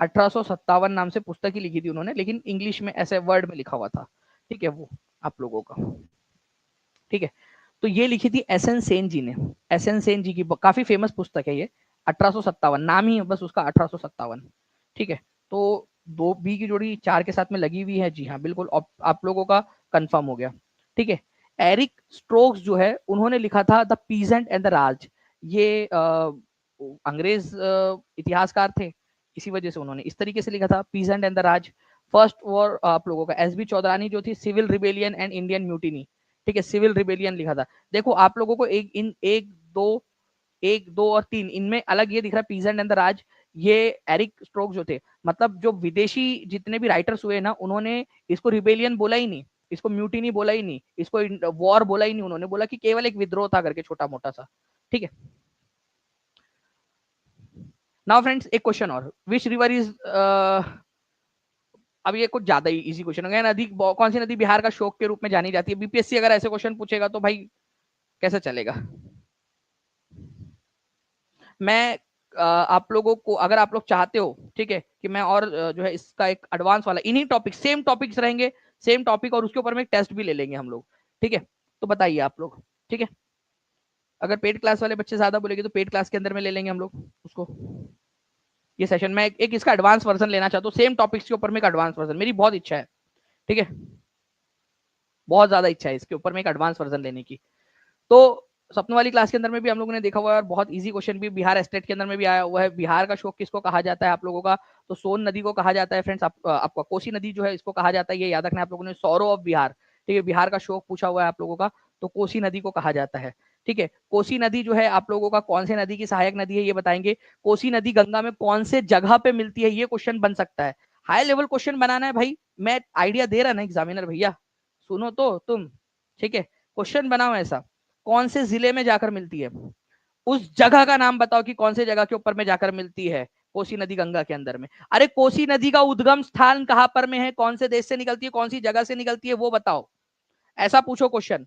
1857 नाम से पुस्तक ही लिखी थी उन्होंने, लेकिन इंग्लिश में ऐसे वर्ड में लिखा हुआ था, ठीक है, वो आप लोगों का, ठीक है। तो ये लिखी थी एस एन सेन जी ने, एस एन सेन जी की काफी फेमस पुस्तक है ये, 1857 नाम ही है बस उसका, 1857, ठीक है। तो 2 बी की जोड़ी 4 के साथ में लगी हुई है, जी हाँ बिल्कुल, आप लोगों का कंफर्म हो गया, ठीक है। एरिक स्ट्रोक्स जो है उन्होंने लिखा था द पीजेंट एंड द राज, ये अंग्रेज इतिहासकार थे, इसी वजह से उन्होंने इस तरीके से लिखा था, peasant and the Raj. First war आप लोगों का एस बी चौधरानी जो थी, civil rebellion and Indian mutiny, ठीक है, सिविल रिबेलियन लिखा था। देखो आप लोगों को एक दो और 3 इनमें अलग ये दिख रहा है, पीजेंट एंड द राज, ये एरिक स्ट्रोक जो थे, मतलब जो विदेशी जितने भी राइटर्स हुए ना, उन्होंने इसको रिबेलियन बोला ही नहीं, इसको म्यूटिनी बोला ही नहीं, इसको वॉर बोला ही नहीं, उन्होंने बोला कि केवल एक विद्रोह था करके छोटा मोटा सा, ठीक है। नाउ फ्रेंड्स एक क्वेश्चन और, विच रिवर इज, अब ये कुछ ज्यादा ही इजी क्वेश्चन हो गया। नदी कौन सी नदी बिहार का शोक के रूप में जानी जाती है? बीपीएससी अगर ऐसे क्वेश्चन पूछेगा तो भाई कैसे चलेगा। मैं आप लोगों को, अगर आप लोग चाहते हो, ठीक है, कि मैं और जो है इसका एक एडवांस वाला, इन्हीं टॉपिक, सेम टॉपिक्स रहेंगे, सेम टॉपिक, और उसके ऊपर में एक टेस्ट भी ले लेंगे हम लोग, ठीक है। तो बताइए आप लोग, ठीक है, अगर पेड क्लास वाले बच्चे ज्यादा बोलेंगे तो पेड क्लास के अंदर में ले लेंगे हम लोग उसको, ये सेशन में एक इसका एडवांस वर्जन लेना चाहता हूँ, सेम टॉपिक्स के ऊपर में एक एडवांस वर्जन, मेरी बहुत इच्छा है, ठीक है, बहुत ज्यादा इच्छा है इसके ऊपर में एक एडवांस वर्जन लेने की। तो सपनों वाली क्लास के अंदर में भी हम लोगों ने देखा हुआ है, और बहुत इजी क्वेश्चन भी बिहार स्टेट के अंदर में भी आया हुआ है। बिहार का शोक किसको कहा जाता है आप लोगों का? तो सोन नदी को कहा जाता है फ्रेंड्स। आपका कोसी नदी जो है इसको कहा जाता है, ये याद रखना आप लोगों ने, सौरो ऑफ बिहार, ठीक है, बिहार का शोक पूछा हुआ है आप लोगों का, तो कोसी नदी को कहा जाता है, ठीक है। कोसी नदी जो है आप लोगों का कौन से नदी की सहायक नदी है ये बताएंगे। कोसी नदी गंगा में कौन से जगह पे मिलती है, ये क्वेश्चन बन सकता है। हाई लेवल क्वेश्चन बनाना है भाई, मैं आइडिया दे रहा ना एग्जामिनर भैया, सुनो तो तुम, ठीक है, क्वेश्चन बनाओ ऐसा, कौन से जिले में जाकर मिलती है, उस जगह का नाम बताओ कि कौन से जगह के ऊपर में जाकर मिलती है कोसी नदी गंगा के अंदर में। अरे कोसी नदी का उद्गम स्थान कहां पर में है, कौन से देश से निकलती है, कौन सी जगह से निकलती है, वो बताओ, ऐसा पूछो क्वेश्चन।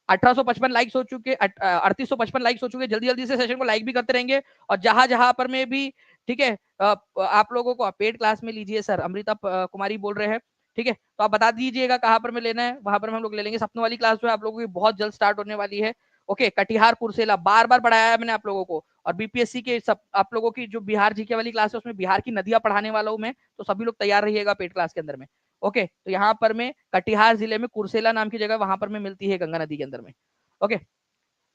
1855 लाइक्स हो चुके, 3855 लाइक्स हो चुके, जल्दी जल्दी से सेशन को लाइक भी करते रहेंगे, और जहां जहां पर में भी, ठीक है, आप लोगों को पेड क्लास में लीजिए सर, अमृता कुमारी बोल रहे हैं, ठीक है, तो आप बता दीजिएगा कहां पर में लेना है, वहां पर हम लोग ले लेंगे। सपनों वाली क्लास जो है आप लोगों की बहुत जल्द स्टार्ट होने वाली है, ओके। कटिहार कुर्सेला बार बार पढ़ाया है मैंने आप लोगों को, और बीपीएससी के सब आप लोगों की जो बिहार जीके वाली क्लास है उसमें बिहार की नदियां पढ़ाने वाला हूं मैं, तो सभी लोग तैयार रहिएगा पेड क्लास के अंदर में, ओके, तो यहाँ पर में कटिहार जिले में कुर्सेला नाम की जगह वहां पर में मिलती है गंगा नदी के अंदर में। ओके,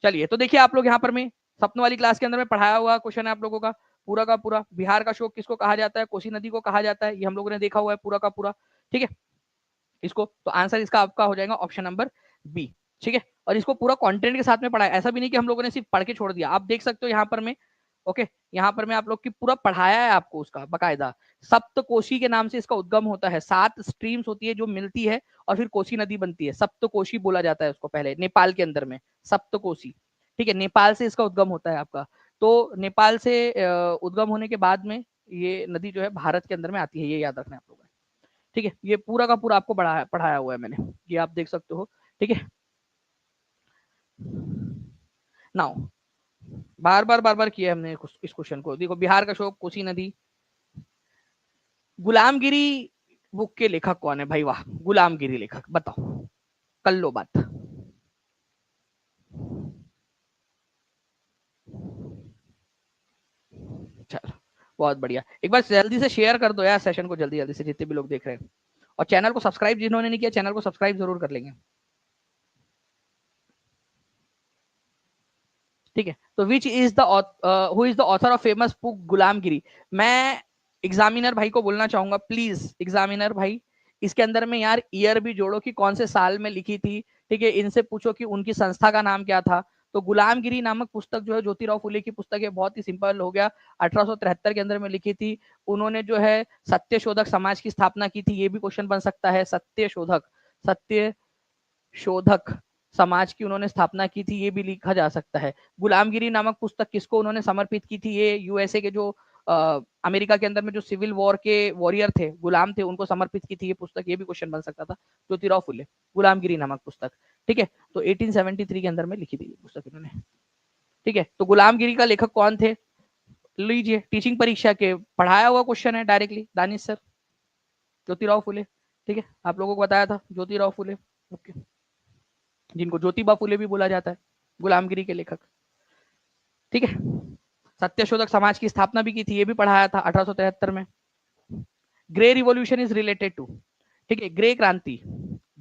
चलिए तो देखिए आप लोग यहाँ पर में सपनों वाली क्लास के अंदर में पढ़ाया हुआ क्वेश्चन है आप लोगों का पूरा का पूरा। बिहार का शोक किसको कहा जाता है? कोसी नदी को कहा जाता है, ये हम लोगों ने देखा हुआ है पूरा का पूरा। ठीक है, इसको तो आंसर इसका आपका हो जाएगा ऑप्शन नंबर बी। ठीक है, और इसको पूरा कंटेंट के साथ में पढ़ाया, ऐसा भी नहीं कि हम लोगों ने सिर्फ पढ़ के छोड़ दिया। आप देख सकते हो यहाँ पर में, ओके, यहाँ पर मैं आप लोग की पूरा पढ़ाया है आपको उसका बकायदा। सप्तकोशी के नाम से इसका उद्गम होता है, 7 स्ट्रीम्स होती है जो मिलती है और फिर कोसी नदी बनती है। सप्तकोशी बोला जाता है उसको पहले, नेपाल के अंदर में सप्तकोशी। ठीक है, नेपाल से इसका उद्गम होता है आपका। तो नेपाल से उद्गम होने के बाद में ये नदी जो है भारत के अंदर में आती है, ये याद रखना है आप लोगों ने। ठीक है, ये पूरा का पूरा आपको पढ़ाया हुआ है मैंने, ये आप देख सकते हो। ठीक है, नाउ बार बार किया हमने इस क्वेश्चन को। देखो, बिहार का शोक, कोसी नदी। गुलामगिरी बुक के लेखक कौन है भाई? वाह, गुलामगिरी लेखक बताओ, कर लो बात। चलो, बहुत बढ़िया। एक बार जल्दी से शेयर कर दो यार सेशन को, जल्दी जल्दी से, जितने भी लोग देख रहे हैं। और चैनल को सब्सक्राइब जिन्होंने नहीं किया, चैनल को सब्सक्राइब जरूर कर लेंगे। ठीक है, तो which is the who is the author of famous book गुलामगिरी? मैं एग्जामिनर भाई को बोलना चाहूंगा, प्लीज एग्जामिनर भाई, इसके अंदर में यार ईयर भी जोड़ो कि कौन से साल में लिखी थी। ठीक है, इनसे पूछो कि उनकी संस्था का नाम क्या था। तो गुलामगिरी नामक पुस्तक जो है ज्योतिराव फुले की पुस्तक है, बहुत ही सिंपल हो गया, 1873 के अंदर में लिखी थी। उन्होंने जो है सत्य शोधक समाज की स्थापना की थी, ये भी क्वेश्चन बन सकता है। सत्य शोधक समाज की उन्होंने स्थापना की थी, ये भी लिखा जा सकता है। गुलामगिरी नामक पुस्तक किसको उन्होंने समर्पित की थी? ये यूएसए के जो अमेरिका के अंदर में जो सिविल वॉर के वॉरियर थे, गुलाम थे, उनको समर्पित की थी ये पुस्तक, ये भी क्वेश्चन बन सकता था। ज्योतिराव फुले, गुलामगिरी नामक पुस्तक। ठीक है, तो 1873 के अंदर में लिखी थी पुस्तक इन्होंने। ठीक है, तो गुलामगिरी का लेखक कौन थे? लीजिए, टीचिंग परीक्षा के पढ़ाया हुआ क्वेश्चन है डायरेक्टली, दानिश सर, ज्योतिराव फुले। ठीक है, आप लोगों को बताया था ज्योतिराव फुले, ओके, जिनको ज्योतिबा फुले भी बोला जाता है, गुलामगिरी के लेखक। ठीक है, सत्यशोधक समाज की स्थापना भी की थी, ये भी पढ़ाया था 1873 में। Grey revolution is related to, ठीक है, ग्रे क्रांति,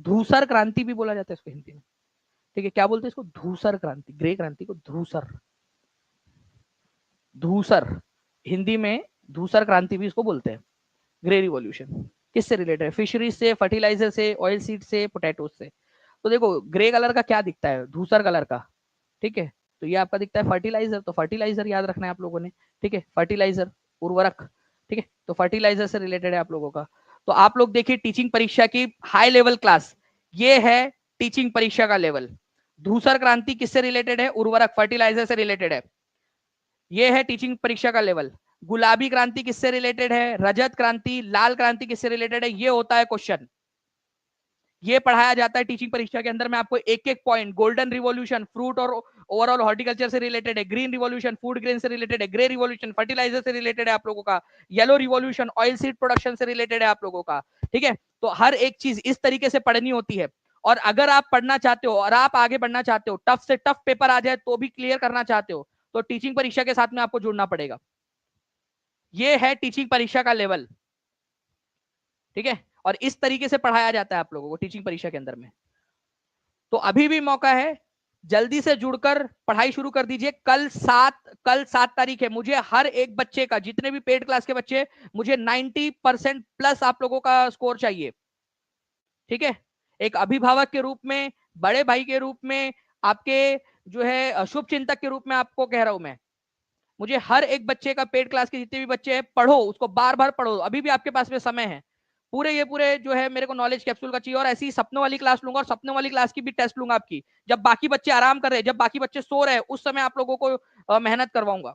धूसर क्रांति भी बोला जाता है इसको हिंदी में। ठीक है, क्या बोलते हैं इसको? धूसर क्रांति, ग्रे क्रांति को धूसर, धूसर हिंदी में धूसर क्रांति भी इसको बोलते हैं। ग्रे रिवॉल्यूशन किससे रिलेटेड है? फिशरीज से, फर्टिलाइजर से, ऑयल सीड से, पोटैटो से। तो देखो, ग्रे कलर का क्या दिखता है? धूसर कलर का। ठीक है, तो ये आपका दिखता है फर्टिलाइजर, तो फर्टिलाइजर याद रखना है आप लोगों ने। ठीक है, फर्टिलाइजर, उर्वरक। ठीक है, तो फर्टिलाइजर से रिलेटेड है आप लोगों का। तो आप लोग देखिए टीचिंग परीक्षा की हाई लेवल क्लास, ये है टीचिंग परीक्षा का लेवल। धूसर क्रांति किससे रिलेटेड है? उर्वरक, फर्टिलाइजर से रिलेटेड है, ये है टीचिंग परीक्षा का लेवल। गुलाबी क्रांति किससे रिलेटेड है? रजत क्रांति, लाल क्रांति किससे रिलेटेड है? ये होता है क्वेश्चन, ये पढ़ाया जाता है टीचिंग परीक्षा के अंदर में आपको एक एक पॉइंट। गोल्डन रिवॉल्यूशन फ्रूट और ओवरऑल हॉर्टिकल्चर से रिलेटेड है, ग्रीन रिवॉल्यूशन फूड ग्रेन से रिलेटेड है, ग्रे रिवॉल्यूशन फर्टिलाइजर से रिलेटेड है आप लोगों का, yellow revolution oil seed production से रिलेटेड है आप लोगों का। ठीक है, तो हर एक चीज इस तरीके से पढ़नी होती है। और अगर आप पढ़ना चाहते हो और आप आगे बढ़ना चाहते हो, टफ से टफ पेपर आ जाए तो भी क्लियर करना चाहते हो, तो टीचिंग परीक्षा के साथ में आपको जुड़ना पड़ेगा। ये है टीचिंग परीक्षा का लेवल। ठीक है, और इस तरीके से पढ़ाया जाता है आप लोगों को टीचिंग परीक्षा के अंदर में। तो अभी भी मौका है, जल्दी से जुड़कर पढ़ाई शुरू कर दीजिए। कल 7 तारीख है। मुझे हर एक बच्चे का, जितने भी पेड क्लास के बच्चे, मुझे 90% प्लस आप लोगों का स्कोर चाहिए। ठीक है, एक अभिभावक के रूप में, बड़े भाई के रूप में, आपके जो है शुभ चिंतक के रूप में आपको कह रहा हूं मैं, मुझे हर एक बच्चे का, पेड क्लास के जितने भी बच्चे हैं, पढ़ो उसको, बार बार पढ़ो, अभी भी आपके पास में समय है। पूरे जो है मेरे को नॉलेज कैप्सूल का चाहिए, और ऐसी सपनों वाली क्लास लूंगा, और सपनों वाली क्लास की भी टेस्ट लूंगा आपकी, जब बाकी बच्चे आराम कर रहे हैं, जब बाकी बच्चे सो रहे हैं, उस समय आप लोगों को मेहनत करवाऊंगा।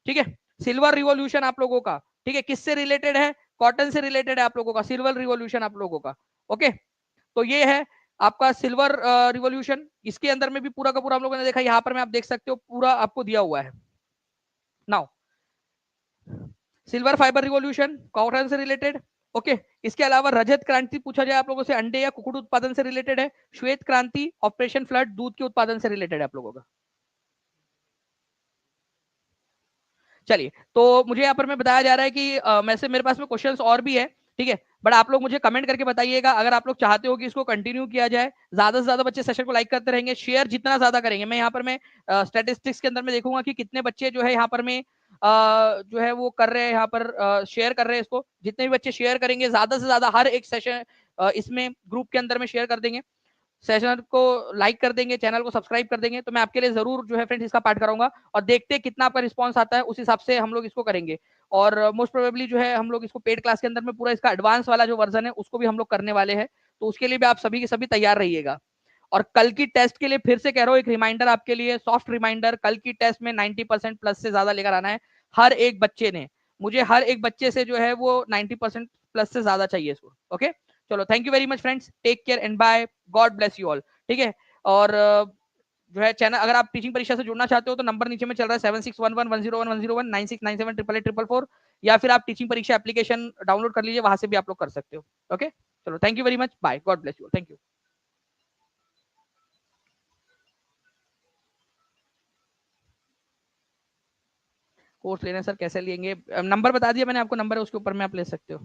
ठीक है, सिल्वर रिवॉल्यूशन आप लोगों का, ठीक है, किससे रिलेटेड है? कॉटन से रिलेटेड है आप लोगों का सिल्वर रिवॉल्यूशन आप लोगों का। ओके, तो ये है आपका सिल्वर रिवॉल्यूशन। इसके अंदर में भी पूरा का पूरा हम लोगों ने देखा, यहां पर मैं आप देख सकते हो पूरा आपको दिया हुआ है। Now silver fibre revolution cotton से रिलेटेड। ओके, इसके अलावा रजत क्रांति पूछा जाए आप लोगों से, अंडे या कुक्कुट उत्पादन से रिलेटेड है। श्वेत क्रांति, ऑपरेशन फ्लड, दूध के उत्पादन से रिलेटेड है आप लोगों का। चलिए, तो मुझे यहाँ पर में बताया जा रहा है कि वैसे मेरे पास में क्वेश्चंस और भी है, ठीक है। बट आप लोग मुझे कमेंट करके बताइएगा अगर आप लोग चाहते हो कि इसको कंटिन्यू किया जाए, ज्यादा से ज्यादा बच्चे सेशन को लाइक करते रहेंगे, शेयर जितना ज्यादा करेंगे, मैं यहाँ पर मैं स्टेटिस्टिक्स के अंदर में देखूंगा कि कितने बच्चे जो है यहाँ पर में जो है वो कर रहे हैं, यहाँ पर शेयर कर रहे हैं इसको। जितने भी बच्चे शेयर करेंगे ज्यादा से ज्यादा हर एक सेशन इसमें ग्रुप के अंदर में शेयर कर देंगे, सेशन को लाइक कर देंगे, चैनल को सब्सक्राइब कर देंगे, तो मैं आपके लिए जरूर जो है फ्रेंड्स इसका पार्ट कराऊंगा और देखते हैं कितना आपका रिस्पांस आता है, उस हिसाब से हम लोग इसको करेंगे। और मोस्ट प्रोबेबली जो है हम लोग इसको पेड क्लास के अंदर में पूरा इसका एडवांस वाला जो वर्जन है उसको भी हम लोग करने वाले हैं, तो उसके लिए भी आप सभी के सभी तैयार रहिएगा। और कल की टेस्ट के लिए फिर से कह रहा हूँ, एक रिमाइंडर आपके लिए, सॉफ्ट रिमाइंडर, कल की टेस्ट में 90% प्लस से ज्यादा लेकर आना है हर एक बच्चे ने। मुझे हर एक बच्चे से जो है वो 90% प्लस से ज्यादा चाहिए इसको। ओके, चलो, thank you very much friends, take care and bye, God bless you all. ठीक है। और जो है चैनल, अगर आप टीचिंग परीक्षा से जुड़ना चाहते हो तो नंबर नीचे में चल रहा है 7611101101, 969744, या फिर आप टीचिंग परीक्षा एप्लीकेशन डाउनलोड कर लीजिए, वहां से भी आप लोग कर सकते हो। ओके, चलो, thank you very much, bye, God bless you, thank you. Course लेना सर कैसे लेंगे, नंबर बता दिया मैंने आपको, नंबर है उसके ऊपर में आप ले सकते हो।